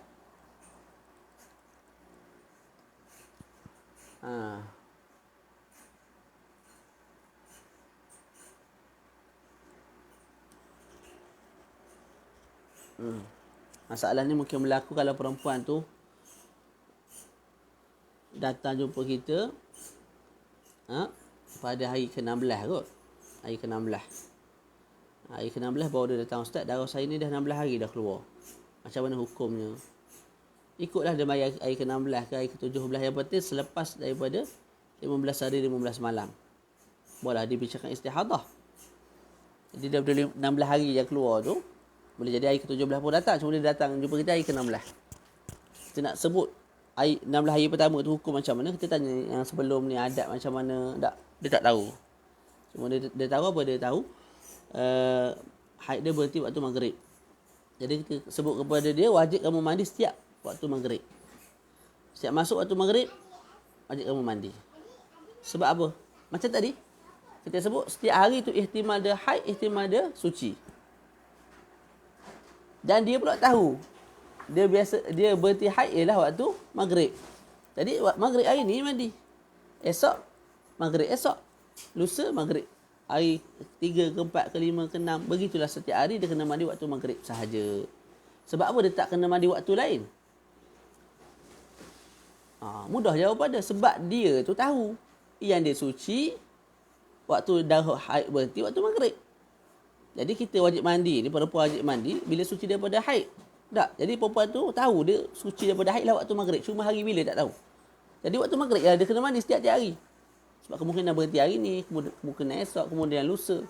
Masalah ni mungkin berlaku kalau perempuan tu datang jumpa kita pada hari ke-16 kot. Hari ke-16. Hari ke-16 baru dia datang, Ustaz, darah saya ni dah 16 hari dah keluar. Macam mana hukumnya? Ikutlah dia bayar hari ke-16 ke hari ke-17. Yang penting selepas daripada 15 hari 15 malam. Boleh dibicarakan istihadah. Jadi daripada 16 hari yang keluar tu, boleh jadi hari ke-17 pun datang. Cuma dia datang jumpa kita hari ke-16. Kita nak sebut 16 hari pertama tu hukum macam mana, kita tanya yang sebelum ni adat macam mana. Dia tak tahu. Cuma dia tahu apa? Dia tahu haid dia berhenti waktu maghrib. Jadi kita sebut kepada dia, wajib kamu mandi setiap waktu maghrib. Setiap masuk waktu maghrib, wajib kamu mandi. Sebab apa? Macam tadi kita sebut setiap hari tu ihtimal dia haid, ihtimal dia suci. Dan dia pula tahu dia berhenti haid ialah waktu maghrib. Jadi maghrib hari ni mandi. Esok maghrib esok. Lusa maghrib. Hari 3 ke 4 ke 5 ke 6. Begitulah setiap hari dia kena mandi waktu maghrib sahaja. Sebab apa dia tak kena mandi waktu lain? Mudah jawab pada. Sebab dia tu tahu yang dia suci waktu darah haid berhenti waktu maghrib. Jadi kita wajib mandi ni, perempuan wajib mandi bila suci daripada haid. Tak. Jadi perempuan tu tahu dia suci daripada haid lah waktu maghrib. Cuma hari bila tak tahu. Jadi waktu maghrib lah dia kena mandi setiap hari. Sebab kemungkinan berhenti hari ni, kemungkinan esok, kemudian lusa.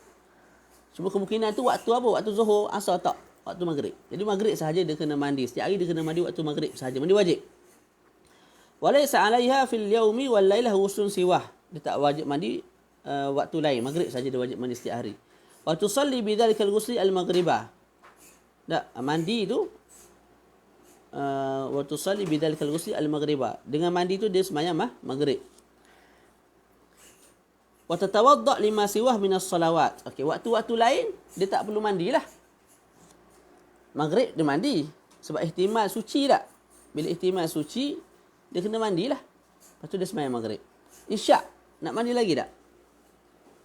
Cuma kemungkinan tu waktu apa? Waktu zuhur, asar tak. Waktu maghrib. Jadi maghrib sahaja dia kena mandi. Setiap hari dia kena mandi waktu maghrib sahaja. Mandi wajib. Walaysa 'alaiha fil yaumi wal lailah ghuslun siwah. Dia tak wajib mandi waktu lain. Maghrib saja dia wajib mandi setiap hari. Wa tusalli bidzalikal ghusli al-maghribah. Tak, mandi tu wa tusalli bidzalikal ghusli al-maghribah. Dengan mandi tu dia sembahyang maghrib. Wa tatawadda lima siwah minas salawat. Okey, waktu-waktu lain dia tak perlu mandilah. Maghrib dia mandi sebab ihtimal suci tak? Bila ihtimal suci dia kena mandilah. Lepas tu dia sembahyang maghrib. Isyak nak mandi lagi tak?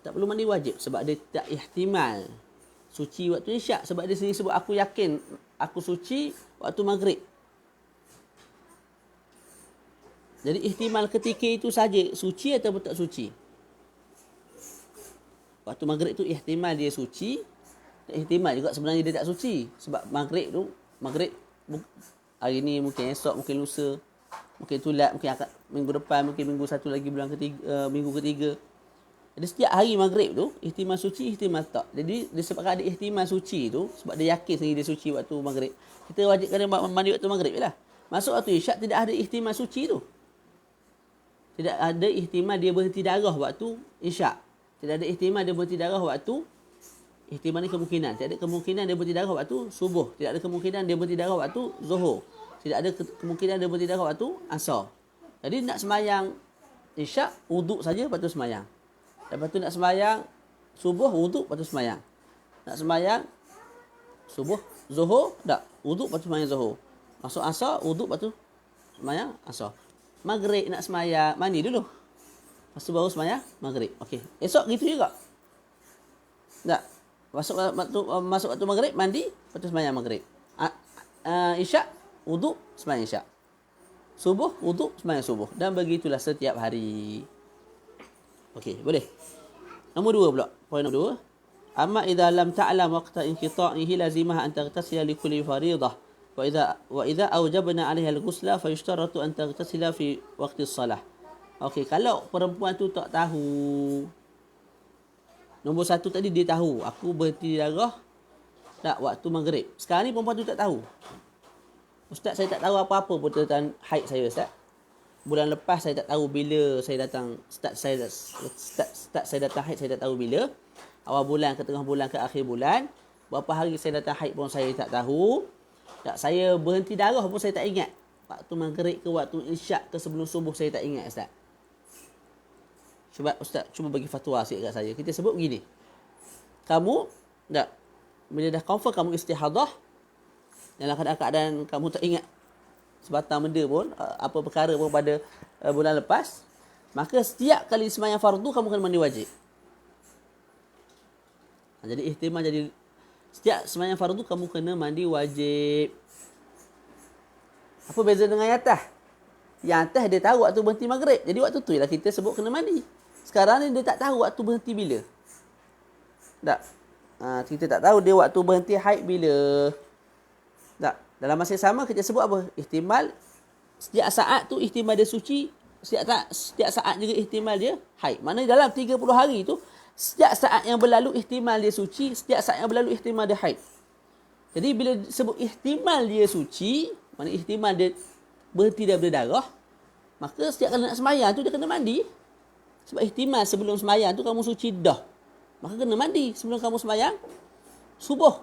Tak perlu mandi wajib sebab dia tak ihtimal suci waktu isyak. Sebab dia sendiri sebut aku yakin aku suci waktu maghrib. Jadi ihtimal ketika itu saja suci atau tak suci. Waktu maghrib tu ihtimal dia suci, ihtimal juga sebenarnya dia tak suci. Sebab maghrib hari ni, mungkin esok, mungkin lusa, mungkin tulat, mungkin minggu depan, mungkin minggu satu lagi bulan ketiga, minggu ketiga. Jadi setiap hari maghrib tu ihtimal suci, ihtimal tak. Jadi disebabkan ada ihtimal suci tu, sebab dia yakin sendiri dia suci waktu maghrib, kita wajib kena mandi waktu maghrib je lah. Masuk waktu isyak tidak ada ihtimal suci tu. Tidak ada ihtimal dia berhenti darah waktu isyak. Tidak ada ihtimal dia berhenti darah waktu, ihtimal ni kemungkinan. Tidak ada kemungkinan dia berhenti darah waktu subuh. Tidak ada kemungkinan dia berhenti darah waktu zuhur. Tidak ada kemungkinan dia berhenti darah waktu asar. Jadi nak semayang isyak, wuduk saja, lepas tu semayang. Lepas tu nak semayang subuh, wuduk, lepas tu semayang. Nak semayang subuh, zuhur, tak. Wuduk, lepas tu semayang zuhur. Masuk asar, wuduk, lepas tu semayang asar. Maghrib nak semayang, mandi dulu. Lepas tu baru semayang maghrib. Okey. Esok gitu juga. Tak. Masuk waktu maghrib, mandi, lepas tu semayang maghrib. Isyak, wuduk, semayang isyak. Subuh, wuduk, semayang subuh. Dan begitulah setiap hari. Okey, boleh. Nombor 2 pula. Poin nombor 2. Amma idza lam ta'lam waqta inqita'ihi lazimah an taghtasila li kulli fariidah. Wa idza awjabna 'alaiha al-ghusla fa yushtaratu an taghtasila fi waqti as-salah. Okey, kalau perempuan tu tak tahu. Nombor 1 tadi dia tahu. Aku berhenti darah tak waktu maghrib. Sekarang ni perempuan tu tak tahu. Ustaz, saya tak tahu apa-apa pun tentang haid saya, Ustaz. Bulan lepas saya tak tahu bila saya datang. Start saya datang haid saya tak tahu bila. Awal bulan ke tengah bulan ke akhir bulan. Berapa hari saya datang haid pun saya tak tahu. Tak, saya berhenti darah pun saya tak ingat. Waktu maghrib ke waktu isyak ke sebelum subuh saya tak ingat, Ustaz. Cuba Ustaz cuba bagi fatwa sikit kat saya. Kita sebut begini. Kamu tak, bila dah confirm kamu istihadah, dalam keadaan kamu tak ingat sebatang benda pun, apa perkara pun pada bulan lepas, maka setiap kali sembahyang fardu kamu kena mandi wajib. Jadi ihtimal jadi setiap sembahyang fardu kamu kena mandi wajib. Apa beza dengan yang atas? Yang atas dia tahu waktu berhenti maghrib. Jadi waktu tu ialah kita sebut kena mandi. Sekarang ni dia tak tahu waktu berhenti bila. Tak. Kita tak tahu dia waktu berhenti haid bila. Tak. Dalam masa yang sama kita sebut apa? Ihtimal. Setiap saat tu ihtimal dia suci. Setiap saat juga ihtimal dia haid. Maknanya dalam 30 hari tu, setiap saat yang berlalu ihtimal dia suci. Setiap saat yang berlalu ihtimal dia haid. Jadi bila sebut ihtimal dia suci, maknanya ihtimal dia berhenti daripada darah, maka setiap kali nak sembahyang tu dia kena mandi. Sebab ihtimal sebelum sembahyang tu kamu suci dah, maka kena mandi sebelum kamu sembahyang subuh.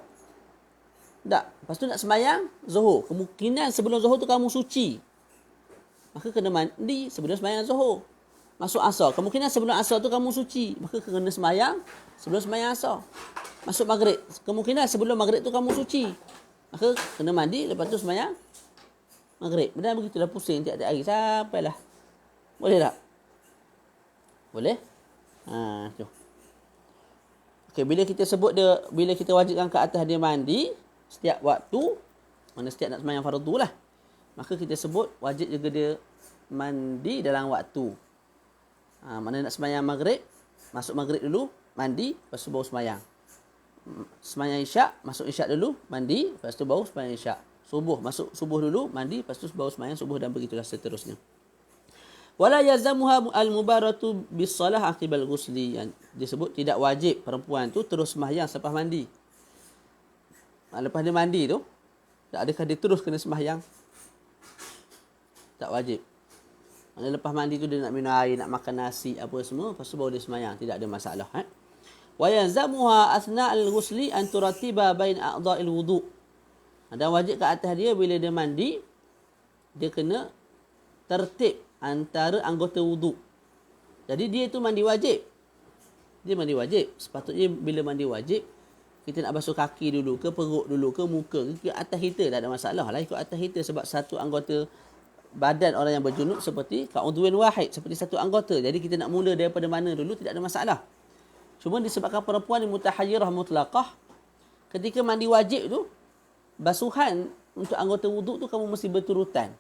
Tak. Lepas tu nak sembahyang zuhur, kemungkinan sebelum zuhur tu kamu suci, maka kena mandi sebelum sembahyang zuhur. Masuk asar, kemungkinan sebelum asar tu kamu suci, maka kena sembahyang sebelum sembahyang asar. Masuk maghrib, kemungkinan sebelum maghrib tu kamu suci, maka kena mandi lepas tu sembahyang maghrib. Dan begitulah pusing tiap-tiap hari sampailah. Boleh tak? Boleh? Tu. Okey, bila kita sebut dia, bila kita wajibkan ke atas dia mandi setiap waktu, mana setiap nak sembahyang fardu lah, maka kita sebut wajib juga dia mandi dalam waktu. Mana nak sembahyang maghrib, masuk maghrib dulu, mandi, lepas tu baru sembahyang. Sembahyang isyak, masuk isyak dulu, mandi, lepas tu baru sembahyang isyak. Subuh, masuk subuh dulu, mandi, lepas tu baru sembahyang subuh dan begitulah seterusnya. Wala yazamuha al-mubaratu bis-salah aqibal ghusli. Yang disebut tidak wajib perempuan tu terus sembahyang selepas mandi. Lepas dia mandi tu, adakah dia terus kena sembahyang? Tak wajib. Maksudnya lepas mandi tu dia nak minum air, nak makan nasi, apa semua, lepas tu baru dia sembahyang. Tidak ada masalah. Wa yanzamuha athna'al ghusli an turatiba bain a'dha'il wudu'. Dan wajib ke atas dia bila dia mandi, dia kena tertib antara anggota wudu'. Jadi dia tu mandi wajib. Dia mandi wajib. Sepatutnya bila mandi wajib, kita nak basuh kaki dulu ke, perut dulu ke, muka ke atas kita, tak ada masalah lah ikut atas kita. Sebab satu anggota badan orang yang berjunub seperti ka'udhuin wahid, seperti satu anggota. Jadi kita nak mula daripada mana dulu, tidak ada masalah. Cuma disebabkan perempuan yang mutahayyirah mutlaqah, ketika mandi wajib tu, basuhan untuk anggota wuduk tu kamu mesti berturutan.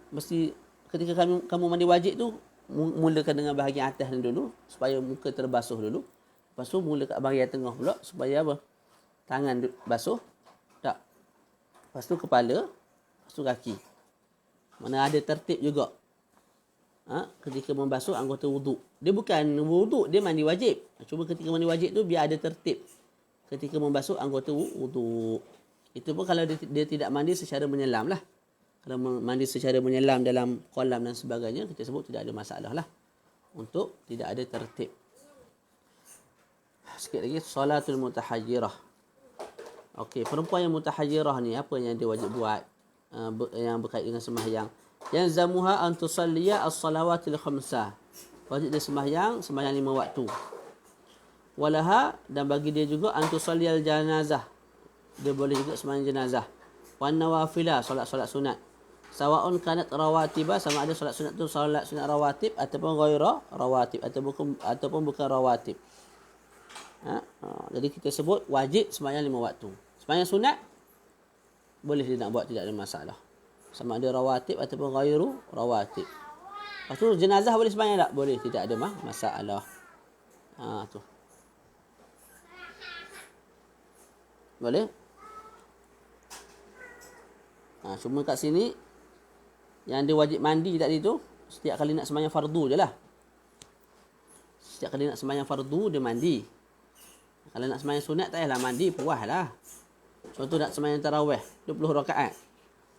Mesti ketika kamu mandi wajib tu, mulakan dengan bahagian atas dulu, supaya muka terbasuh dulu. Lepas tu mula kat bahagian tengah pula, supaya apa? Tangan basuh. Tak. Lepas tu kepala, lepas tu kaki. Mana ada tertib juga. Ketika membasuh anggota wuduk. Dia bukan wuduk, dia mandi wajib. Cuma ketika mandi wajib tu biar ada tertib. Ketika membasuh anggota wuduk. Itu pun kalau dia tidak mandi secara menyelam lah. Kalau mandi secara menyelam dalam kolam dan sebagainya, kita sebut tidak ada masalah lah. Untuk tidak ada tertib. Sikit lagi, salatul mutahayyirah. Okey, perempuan yang mutahayyirah ni, apa yang dia wajib buat? Yang berkait dengan sembahyang. Yang zamuha an tusalliya as-salawatil khamsah. Wajib dia sembahyang 5 waktu. Walaha, dan bagi dia juga an tusalliyal janazah. Dia boleh juga sembahyang jenazah. Wan nawafilah, solat-solat sunat. Sawa'un kanat rawatibah, sama ada solat sunat tu solat sunat rawatib ataupun ghaira rawatib, ataupun bukan rawatib. Jadi kita sebut wajib sembahyang 5 waktu. Sembahyang sunat boleh dia nak buat, tidak ada masalah. Sama ada rawatib ataupun ghairu rawatib. Lepas tu jenazah boleh sembahyang tak? Boleh, tidak ada masalah. Tu. Boleh? Cuma kat sini yang dia wajib mandi tadi tu, setiap kali nak sembahyang fardu je lah. Setiap kali nak sembahyang fardu dia mandi. Kalau nak sembahyang sunat tak payahlah mandi, puas lah. Contoh nak sembahyang tarawih 20 rakaat.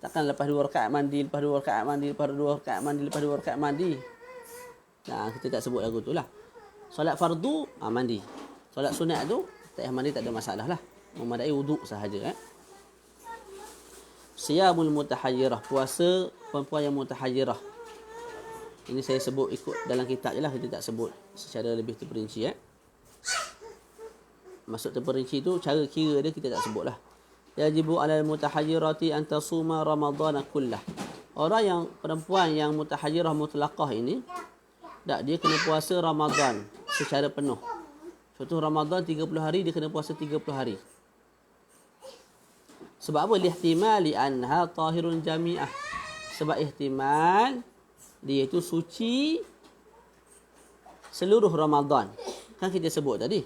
Takkan lepas 2 rakaat mandi, lepas 2 rakaat mandi, lepas 2 rakaat mandi, lepas 2 rakaat mandi. Kita tak sebut lagu tu lah. Solat fardu, mandi. Solat sunat tu, tak payah mandi, tak ada masalah lah. Memadai wuduk sahaja. Siyamul mutahayyirah, puasa perempuan yang mutahayyirah. Ini saya sebut ikut dalam kitab je lah, kita tak sebut secara lebih terperinci. Maksud terperinci tu, cara kira dia kita tak sebut lah. Yajibu alal mutahayyirati an tasuma ramadhana kullah. Orang yang perempuan yang mutahayyirah mutlaqah ini, dia kena puasa Ramadan secara penuh. Contoh Ramadan 30 hari, dia kena puasa 30 hari. Sebab apa? Lihtimali anha tahirun jami'ah. Sebab ihtimal dia itu suci seluruh Ramadan. Kan kita sebut tadi.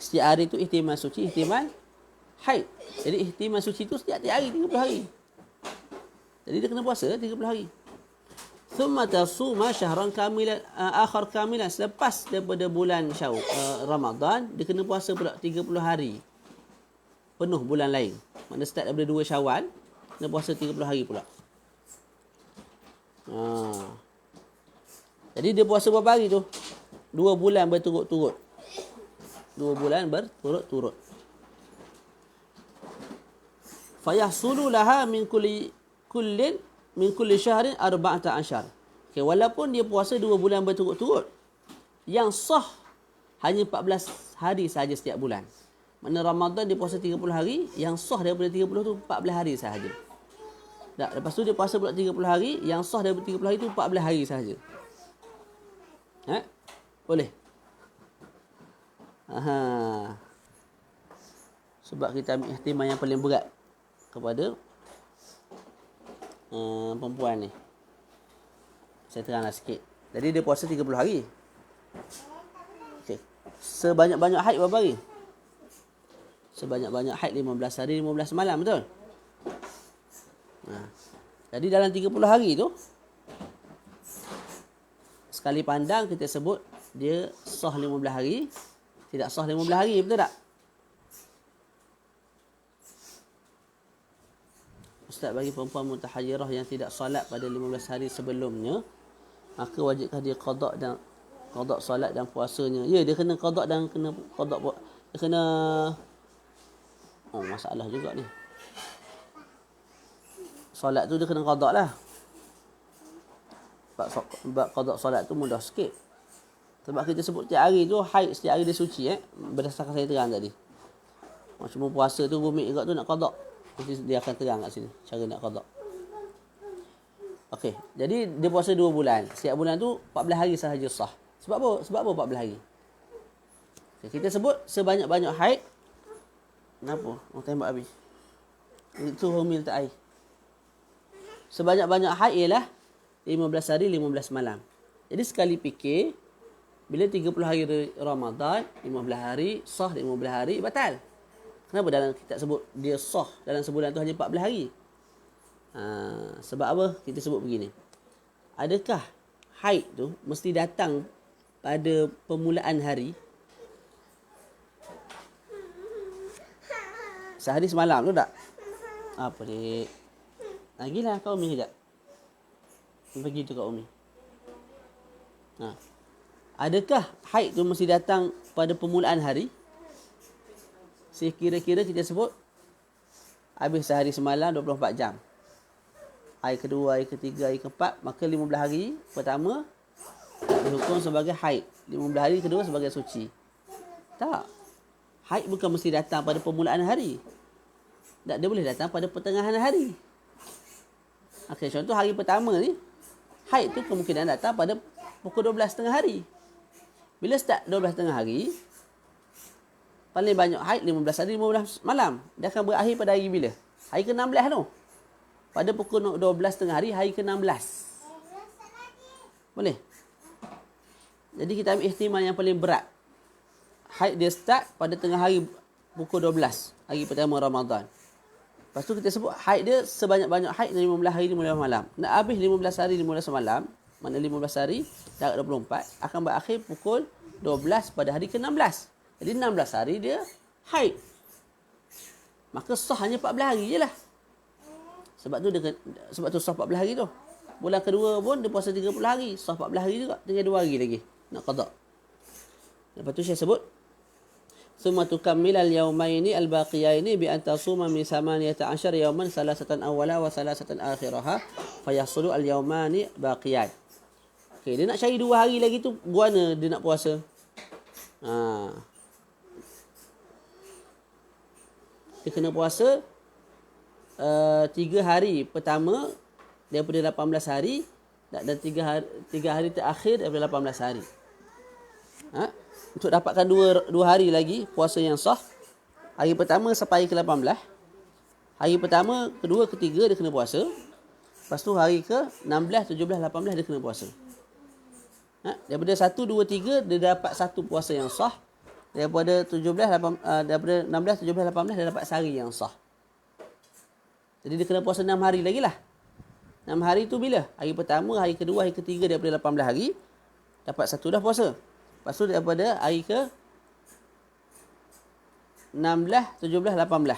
Setiap hari itu ihtimal suci, ihtimal haid. Jadi ihtimal suci itu setiap hari 30 hari. Jadi dia kena puasa 30 hari. Thumma tasuma syahran kamilan akhar kamilan. Selepas daripada bulan Ramadan, dia kena puasa pula 30 hari. Penuh bulan lain. Maknanya start daripada 2 Syawal, kena puasa 30 hari pula. Jadi dia puasa berapa hari tu? 2 bulan berturut-turut. 2 bulan berturut-turut. Fayahsulu laha min kulli syahrin 14. Okay, walaupun dia puasa 2 bulan berturut-turut, yang sah hanya 14 hari sahaja setiap bulan. Mana Ramadan dia puasa 30 hari, yang sah daripada 30 tu 14 hari sahaja. Lepas tu dia puasa pula 30 hari, yang sah daripada 30 hari tu 14 hari sahaja. Boleh? Sebab kita ambil ihtimal yang paling berat kepada perempuan ni. Saya teranglah sikit. Jadi dia puasa 30 hari. Okey. Sebanyak-banyak haid berapa hari? Sebanyak-banyak haid 15 hari 15 malam, betul? Jadi dalam 30 hari tu, sekali pandang kita sebut dia sah 15 hari, tidak sah 15 hari, betul tak? Ustaz, bagi perempuan mutahayyirah yang tidak solat pada 15 hari sebelumnya, maka wajibkah dia qada dan qada solat dan puasanya? Ya, dia kena qada dan kena qada, dia kena, masalah juga ni. Solat tu dia kena qada lah. Sebab qada solat tu mudah sikit. Sebab kita sebut setiap hari tu haid, setiap hari dia suci, berdasarkan saya terang tadi. Cuma puasa tu rumit juga tu nak qada. Nanti dia akan terang kat sini cara nak qada. Okey, jadi dia puasa 2 bulan. Setiap bulan tu 14 hari sahaja sah. Sebab apa? Sebab apa 14 hari? Okay, kita sebut sebanyak-banyak haid. Kenapa? Tembak habis. Itu humil tak air. Sebanyak-banyak haid ialah 15 hari 15 malam. Jadi sekali fikir, bila 30 hari Ramadan, 15 hari sah, 15 hari batal. Kenapa dalam kitab sebut dia sah dalam sebulan tu hanya 14 hari? Sebab apa? Kita sebut begini. Adakah haid tu mesti datang pada permulaan hari? Sehari semalam tu tak? Apa dik? Lagilah kau Umi sekejap. Pergi tu kat Umi. Adakah haid tu mesti datang pada permulaan hari? Sekira-kira kita sebut habis sehari semalam 24 jam. Hari kedua, hari ketiga, hari keempat, maka 15 hari pertama dihukum sebagai haid. 15 hari kedua sebagai suci. Tak. Haid bukan mesti datang pada permulaan hari. Tak, dia boleh datang pada pertengahan hari. Okey, contoh hari pertama ni, haid tu kemungkinan datang pada pukul 12 tengah hari. Bila start 12 tengah hari, paling banyak haid 15 hari 15 malam. Dia akan berakhir pada hari bila? Hari ke-16 tu. Pada pukul 12 tengah hari, hari ke-16. Boleh? Jadi kita ambil ihtimal yang paling berat. Haid dia start pada tengah hari pukul 12. Hari pertama Ramadan. Lepas tu kita sebut haid dia sebanyak-banyak haid 15 hari 15 malam. Nak habis 15 hari 15 malam, mana 15 hari darab 24 akan berakhir pukul 12 pada hari ke-16. Jadi 16 hari dia haid. Maka sah hanya 14 hari je lah. Sebab tu sah 14 hari tu. Bulan kedua pun dia puasa 30 hari. Sah 14 hari juga. Tinggal 2 hari lagi nak qada. Lepas tu saya sebut summa tukammilal yawmaini al-baqiyaini bi an tasuma min 18 yawman salasatan awwala wa salasatan akhiraha fayahsulu al-yawmani baqiyat. Okey, dia nak cari 2 hari lagi tu buana dia nak puasa. Dia kena puasa 3 hari pertama daripada 18 hari dan 3 hari terakhir daripada 18 hari. Untuk dapatkan 2 hari lagi puasa yang sah, hari pertama sampai hari ke-18. Hari pertama, kedua, ketiga dia kena puasa. Lepas tu hari ke-16, 17, 18 dia kena puasa. Daripada 1, 2, 3 dia dapat satu puasa yang sah. Daripada 16, 17, 18 dia dapat sehari yang sah. Jadi dia kena puasa 6 hari lagi lah. 6 hari tu bila? Hari pertama, hari kedua, hari ketiga daripada 18 hari. Dapat satu dah puasa. Lepas tu daripada hari ke 16, 17, 18.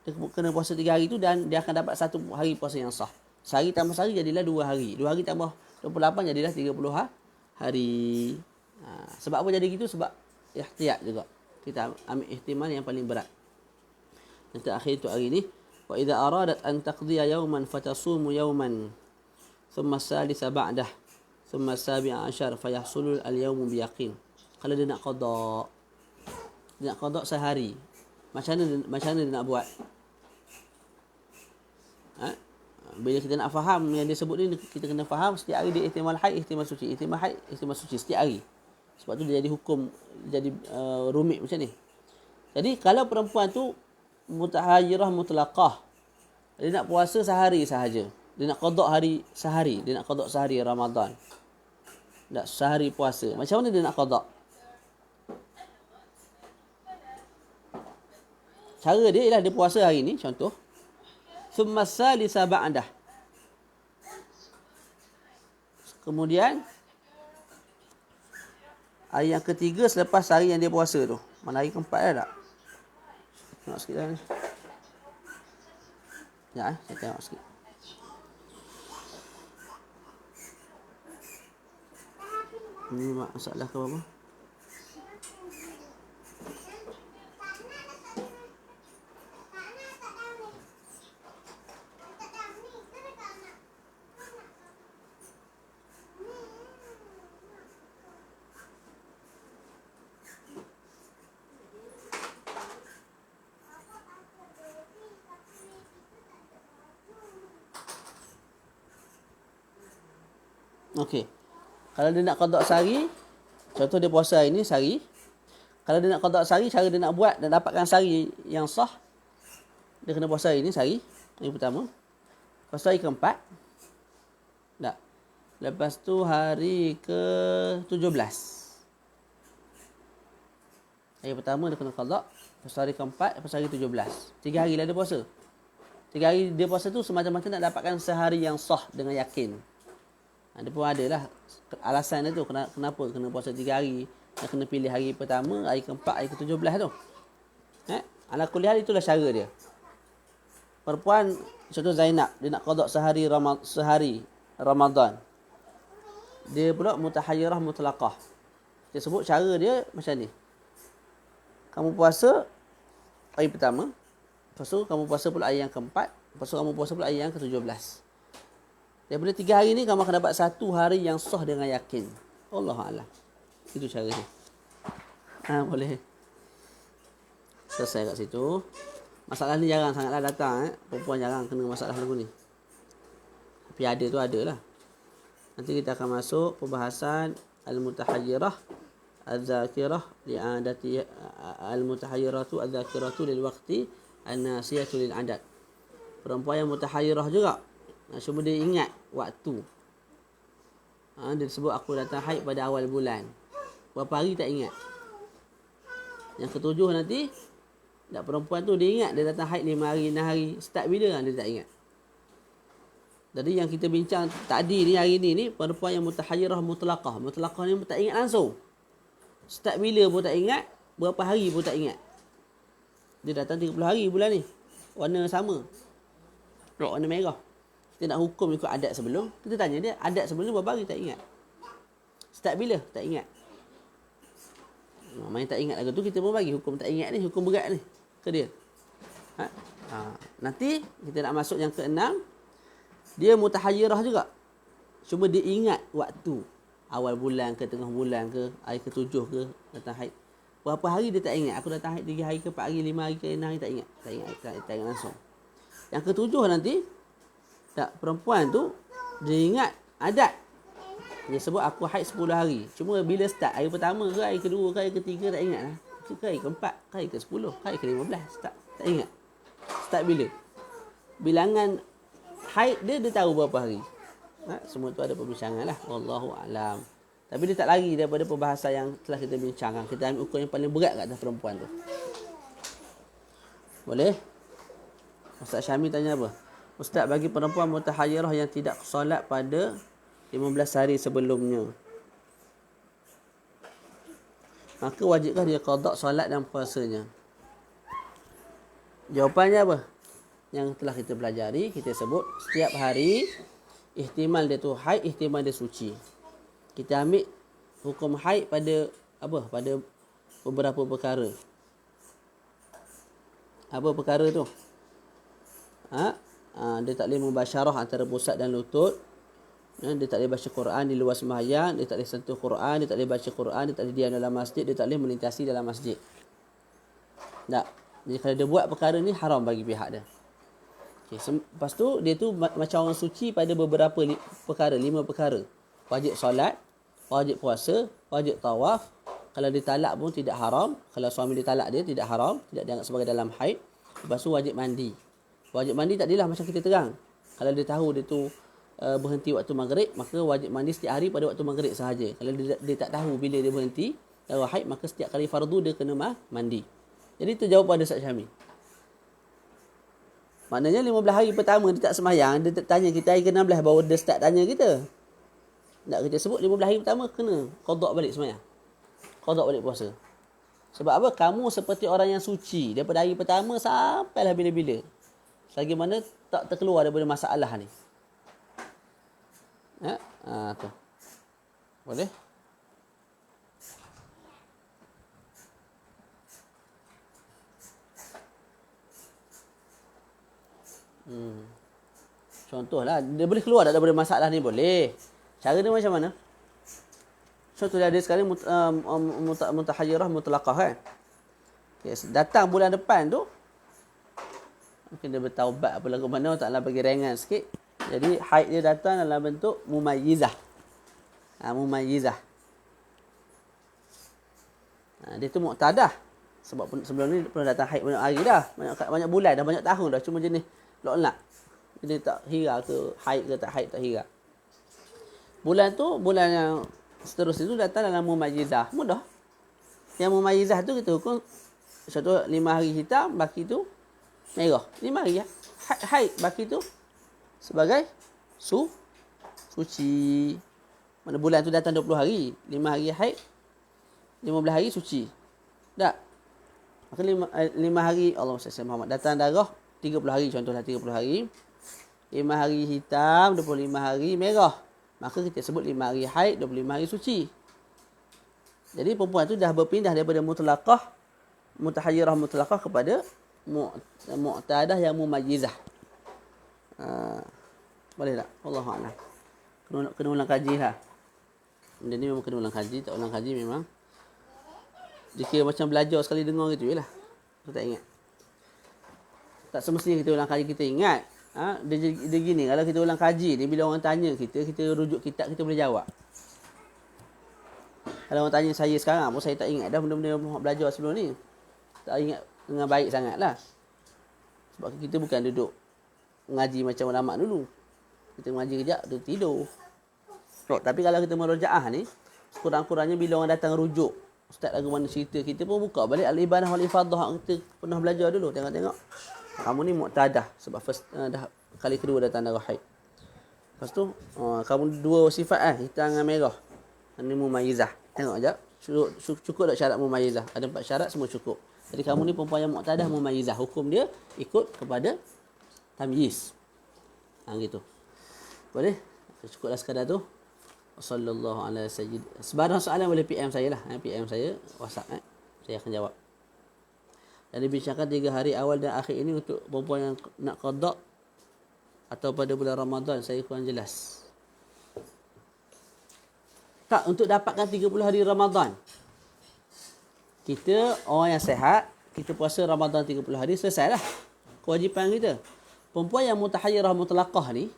Dia kena puasa 3 hari tu dan dia akan dapat satu hari puasa yang sah. Sehari tambah sehari jadilah 2 hari. 2 hari tambah 28 jadilah 30 hari. Sebab apa jadi gitu? Sebab ihtiyat juga. Kita ambil ihtimal yang paling berat. Yang terakhir tu hari ni. Wa idza aradat an taqdiya yawman fatasumu yawman thumma salisa ba'dah thumma sabi'a ashar fayahsulu al-yawmu biyaqin. Kalau dia nak qada, sehari, macam mana dia nak buat? Bila kita nak faham yang dia sebut ni, kita kena faham setiap hari dia ihtimal haid, ihtimal suci, ihtimal haid, ihtimal suci setiap hari. Sebab tu dia jadi hukum, jadi rumit macam ni. Jadi kalau perempuan tu mutahayyirah mutlaqah, dia nak puasa sehari sahaja, dia nak qada hari sehari, dia nak qada sehari Ramadan, nak sehari puasa, macam mana dia nak qada? Cara dia ialah dia puasa hari ni, contoh thumma salisa ba'dah. Kemudian hari yang ketiga selepas hari yang dia puasa tu. Mana hari keempat dah tak? Tengok sikit dah ni. Ya, saya tengok sikit. Ini masalah ke apa? Okey. Kalau dia nak qada sehari, contoh dia puasa hari ni sehari. Kalau dia nak qada sehari, cara dia nak buat dan dapatkan sehari yang sah, dia kena puasa hari ni sehari, hari pertama. Lepas tu hari keempat. Tak. Lepas tu hari ke-17. Hari pertama dia kena qada, lepas tu hari keempat, lepas hari 17. 3 hari lah dia puasa. 3 hari dia puasa tu semacam-macam nak dapatkan sehari yang sah dengan yakin. Dia pun ada lah alasan dia tu kenapa kena puasa 3 hari. Dia kena pilih hari pertama, hari keempat, hari ke-17 tu. Ala kulli hal itulah cara dia. Perempuan contoh Zainab, dia nak qada sehari Ramadan. Dia pula mutahayyirah mutlaqah. Dia sebut cara dia macam ni. Kamu puasa hari pertama, lepas tu kamu puasa pula hari yang keempat, lepas tu kamu puasa pula hari yang ke-17. Daripada 3 hari ni kamu akan dapat 1 hari yang sah dengan yakin. Allahuakbar. Itu cara dia. Boleh. Selesai kat situ. Masalah ni jarang sangatlah datang. Perempuan jarang kena masalah lagu ni. Tapi ada tu adalah. Nanti kita akan masuk pembahasan al-mutahayyirah al-zakirah li'adati al-mutahayyiratu al-zakiratu lil waqti an-nasiyatu lil adat. Perempuan yang mutahayyirah juga. Cuma dia ingat waktu. Dia sebut aku datang haid pada awal bulan. Berapa hari tak ingat. Yang ke-7 nanti, tak perempuan tu dia ingat dia datang haid 5 hari, 6 hari. Start bila dia tak ingat. Jadi yang kita bincang tadi ni hari ni perempuan yang mutahayyirah mutlaqah. Mutlaqah ni tak ingat langsung. Start bila pun tak ingat, berapa hari pun tak ingat. Dia datang 30 hari bulan ni. Warna sama. Warna merah. Kita nak hukum ikut adat sebelum. Kita tanya dia, adat sebelum ni berapa hari tak ingat. Start bila? Tak ingat. Main tak ingat lagu tu, kita pun bagi hukum tak ingat ni, hukum berat ni ke dia. Nanti kita nak masuk yang ke-6. Dia mutahayyirah juga. Cuma dia ingat waktu. Awal bulan ke, tengah bulan ke, hari ke-7 ke, datang haid. Berapa hari dia tak ingat. Aku datang haid 3 hari ke, 4 hari, 5 hari ke, 6 hari, tak ingat. Tak ingat langsung. Yang ke-7 nanti, tak, perempuan tu dia ingat adat. Dia sebut aku haid 10 hari. Cuma bila start, hari pertama ke, hari kedua ke, hari ketiga, tak ingat lah. Ke hari keempat, ke hari ke-10, ke hari ke-15, tak ingat. Start bila. Bilangan haid dia tahu berapa hari. Semua tu ada perbincangan lah. Wallahualam. Tapi dia tak lari daripada perbahasan yang telah kita bincangkan. Kita ambil ukur yang paling berat kat atas perempuan tu. Boleh? Ustaz Syami tanya apa? Ustaz, bagi perempuan mutahayyirah yang tidak solat pada 15 hari sebelumnya, maka wajibkah dia qada solat dan puasanya? Jawapannya apa? Yang telah kita pelajari, kita sebut setiap hari ihtimal dia tu haid, ihtimal dia suci. Kita ambil hukum haid pada apa? Pada beberapa perkara. Apa perkara tu? Dia tak boleh membasyarah antara pusat dan lutut. Dia tak boleh baca Quran di luar sembahyang. Dia tak boleh sentuh Quran. Dia tak boleh baca Quran. Dia tak boleh diam dalam masjid. Dia tak boleh melintasi dalam masjid. Tak. Jadi kalau dia buat perkara ni, haram bagi pihak dia. Okay. Lepas tu, dia tu macam orang suci pada beberapa perkara. 5 perkara. Wajib solat. Wajib puasa. Wajib tawaf. Kalau dia talak pun tidak haram. Kalau suami dia talak dia, tidak haram. Tidak dianggap sebagai dalam haid. Lepas tu wajib mandi. Wajib mandi tak adalah macam kita terang. Kalau dia tahu dia tu berhenti waktu maghrib, maka wajib mandi setiap hari pada waktu maghrib sahaja. Kalau dia tak tahu bila dia berhenti dalam haid, maka setiap kali fardu dia kena mandi. Jadi itu jawapan dia Ustaz Syami. Maknanya 15 hari pertama dia tak sembahyang, dia tanya kita hari ke-16 baru dia start tanya kita. Tak kita sebut 15 hari pertama kena qada balik sembahyang. Qada balik puasa. Sebab apa? Kamu seperti orang yang suci daripada hari pertama sampailah bila-bila. Selagi mana tak terkeluar daripada masalah ni. Ya? Tu. Boleh? Contohlah, dia boleh keluar tak daripada masalah ni? Boleh. Cara dia macam mana? Contoh dia ada sekali mutahayyirah mutlaqah kan. Okay, datang bulan depan tu mungkin dia bertaubat apa lagu mana taklah bagi ringan sikit. Jadi haid dia datang dalam bentuk mumayyizah. Mumayyizah. Dia tu muqtadah. Sebab sebelum ni pernah datang haid banyak hari dah. Banyak bulan dah, banyak tahun dah. Cuma jenis lo'lak. Dia tak hira ke haid ke tak haid, tak hira. Bulan tu, bulan yang seterusnya tu datang dalam mumayyizah. Mudah. Yang mumayyizah tu kita hukum satu 5 hari hitam, baki tu merah. 5 hari ya. Haid baki tu sebagai suci. Mana bulan tu datang 20 hari. 5 hari haid, 15 hari suci. Tak? Maka 5 hari, Allahumma salli ala Muhammad, datang darah 30 hari, contohlah 30 hari. 5 hari hitam, 25 hari merah. Maka kita sebut 5 hari haid, 25 hari suci. Jadi perempuan tu dah berpindah daripada mutlaqah, mutahayyirah mutlaqah kepada mu'tadah yang mumayyizah. Boleh tak? Wallahu a'lam. Kena ulang kaji lah. Benda ni memang kena ulang kaji. Tak ulang kaji memang dia kira macam belajar sekali dengar gitu je lah. Aku tak ingat. Tak semestinya kita ulang kaji kita ingat. Dia gini, kalau kita ulang kaji ni, bila orang tanya kita rujuk kitab, kita boleh jawab. Kalau orang tanya saya sekarang pun, saya tak ingat dah benda-benda yang belajar sebelum ni. Tak ingat dengan baik sangat lah. Sebab kita bukan duduk ngaji macam ulama dulu. Kita ngaji kejap, dia tidur. Tapi kalau kita merojaah ni, sekurang-kurangnya bila orang datang rujuk, ustaz lagu mana cerita, kita pun buka balik al-ibanah wal-ifadah kita pernah belajar dulu. Tengok-tengok. Kamu ni muqtadah sebab dah kali kedua datang darah haid. Lepas tu kamu dua sifat hitam dengan merah. Ini mumayyizah. Tengok jap. Cukup tak syarat mumayyizah? Ada 4 syarat semua cukup. Jadi kamu ni perempuan yang muqtadah mumayyizah. Hukum dia ikut kepada tamyiz. Gitu. Boleh? Cukuplah sekadar tu. Sallallahu ala sayyid. Sebarang soalan boleh PM saya lah. PM saya WhatsApp. Saya akan jawab. Dan dibincangkan 3 hari awal dan akhir ini untuk perempuan yang nak qada atau pada bulan Ramadan, saya kurang jelas. Tak, untuk dapatkan 30 hari Ramadan. Kita orang yang sihat, kita puasa Ramadan 30 hari, selesailah kewajipan kita. Perempuan yang mutahayyirah mutlaqah ni,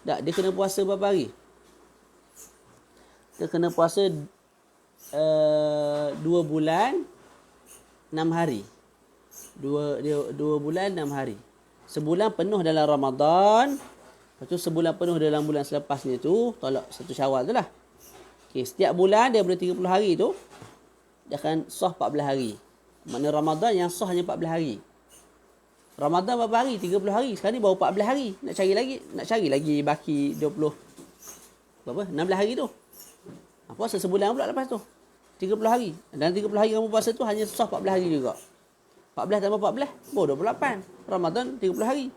dia kena puasa berapa hari? Dia kena puasa 2 bulan 6 hari. 2 bulan 6 hari. Sebulan penuh dalam Ramadan. Lepas tu sebulan penuh dalam bulan selepasnya tu, tolak 1 Syawal tu lah. Okay, setiap bulan dia boleh 30 hari tu, dia akan sah 14 hari. Makna Ramadan yang sah hanya 14 hari. Ramadan berapa hari? 30 hari. Sekarang ni baru 14 hari. Nak cari lagi baki 20. Berapa? 16 hari tu. Puasa sebulan pula lepas tu. 30 hari. Dan 30 hari kamu puasa tu hanya sah 14 hari juga. 14 tambah 14, baru 28. Ramadan 30 hari.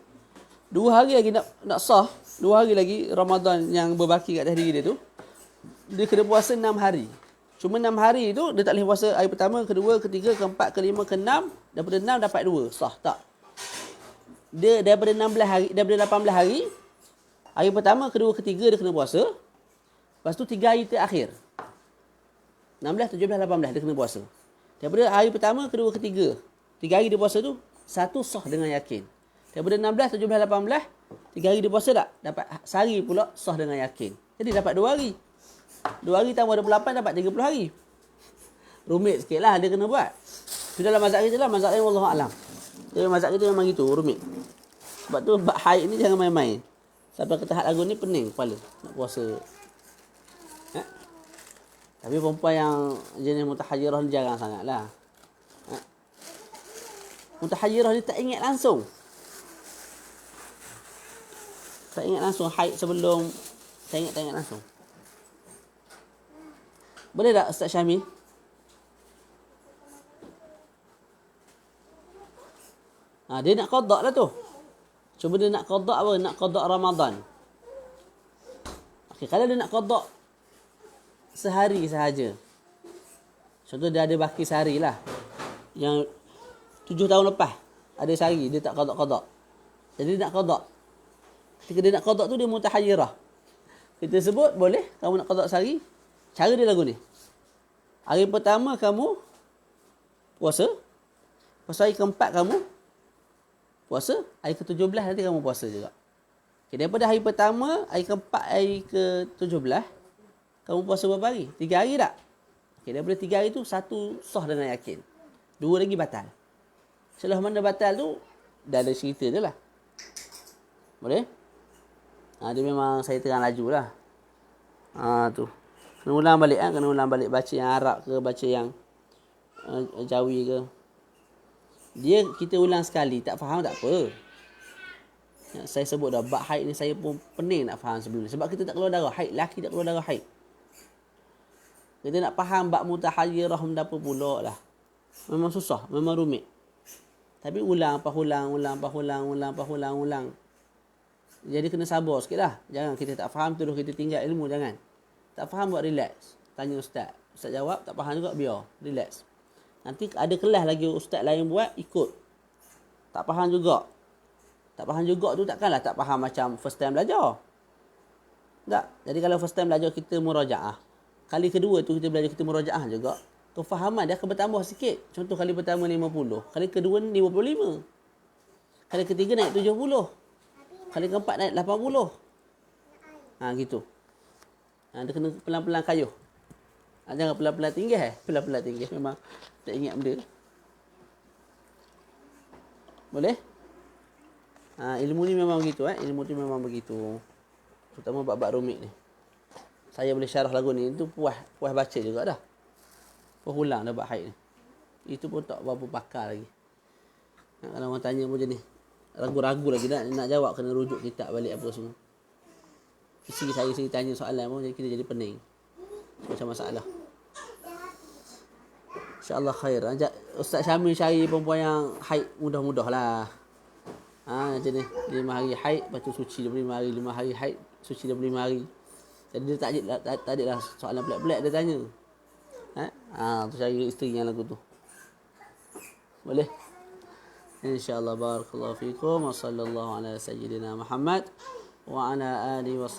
2 hari lagi nak sah. 2 hari lagi Ramadan yang berbaki kat diri dia tu. Dia kena puasa 6 hari. Cuma 6 hari tu, dia tak boleh puasa hari pertama, kedua, ketiga, keempat, kelima, keenam. Daripada 6 dapat 2. Sah tak? Dia daripada 16 hari, daripada 18 hari, hari pertama, kedua, ketiga dia kena puasa. Lepas tu 3 hari terakhir. 16, 17, 18 dia kena puasa. Daripada hari pertama, kedua, ketiga. 3 hari dia puasa tu, 1 sah dengan yakin. Daripada 16, 17, 18, 3 hari dia puasa tak? Dapat sehari pula sah dengan yakin. Jadi dapat 2 hari. 2 hari tambah 28 dapat 30 hari. Rumit sikit lah dia kena buat. Itu dalam mazhab kita lah. Mazhab lain wallahualam. Jadi mazhab kita memang gitu, rumit. Sebab tu bab haid ni jangan main-main. Sampai ke tahap lagu ni pening kepala nak puasa. Tapi perempuan yang jenis mutahayyirah ni jarang sangat lah. Mutahayyirah ni tak ingat langsung. Tak ingat langsung haid sebelum. Tak ingat langsung. Boleh tak Ustaz Syamil? Dia nak qada lah tu. Cuba dia nak qada apa? Nak qada Ramadan. Okey, kalau dia nak qada sehari sahaja. Contoh dia ada baki sehari lah. Yang 7 tahun lepas ada sehari dia tak qada-qada. Jadi dia nak qada. Ketika dia nak qada tu dia mutahayyirah. Kita sebut boleh kamu nak qada sehari. Cara dia lagu ni. Hari pertama kamu puasa. Pasal hari keempat kamu puasa. Hari ke-17 nanti kamu puasa juga. Okay, daripada hari pertama, hari keempat, hari ke-17 kamu puasa berapa hari? 3 hari tak? Okay, daripada 3 hari tu satu sah dengan yakin. 2 lagi batal. Setelah mana batal tu dah ada cerita dia lah. Boleh? Dia memang saya terang laju lah. Tu. Kena ulang balik kan? Kena ulang balik baca yang Arab ke, baca yang Jawi ke. Dia kita ulang sekali, tak faham tak apa. Saya sebut dah, bab haid ni saya pun pening nak faham sebelum ni. Sebab kita tak keluar darah haid, lelaki tak keluar darah haid. Kita nak faham bab mutahayyirah apa pula lah. Memang susah, memang rumit. Tapi ulang. Jadi kena sabar sikit lah. Jangan kita tak faham terus kita tinggal ilmu, jangan. Tak faham buat relax. Tanya ustaz. Ustaz jawab, tak faham juga, biar. Relax. Nanti ada kelas lagi ustaz lain buat, ikut. Tak faham juga. Tak faham juga tu takkanlah tak faham macam first time belajar. Tak. Jadi kalau first time belajar kita murajaah. Kali kedua tu kita belajar kita murajaah juga. Kefahaman dia akan bertambah sikit. Contoh kali pertama 50. Kali kedua 55. Kali ketiga naik 70. Kali keempat naik 80. Gitu. Dia kena pelan-pelan kayuh. Jangan pelan-pelan tinggi. Pelan-pelan tinggi. Memang tak ingat benda. Boleh? Ilmu ni memang begitu. Ilmu ni memang begitu. Terutama bab-bab rumit ni. Saya boleh syarah lagu ni. Itu puas baca juga dah. Puas ulang dah bab haid ni. Itu pun tak berapa pakar lagi. Kalau orang tanya pun macam ni. Ragu-ragu lagi nak jawab. Kena rujuk kitab balik apa semua. Isi saya sini tanya soalan pun kita jadi pening. Macam masalah. InsyaAllah khair. Ustaz Syamil cari perempuan yang haid mudah-mudah lah. Macam ni. 5 hari haid, lepas tu suci daripada 5 hari. 5 hari haid, suci daripada 5 hari. Jadi dia tak ada lah soalan pelik-pelik dia tanya. Tu cari isteri yang lagu tu. Boleh? InsyaAllah. Barakallahu fikum. Wa sallallahu ala sayyidina Muhammad. Wa ala alihi wa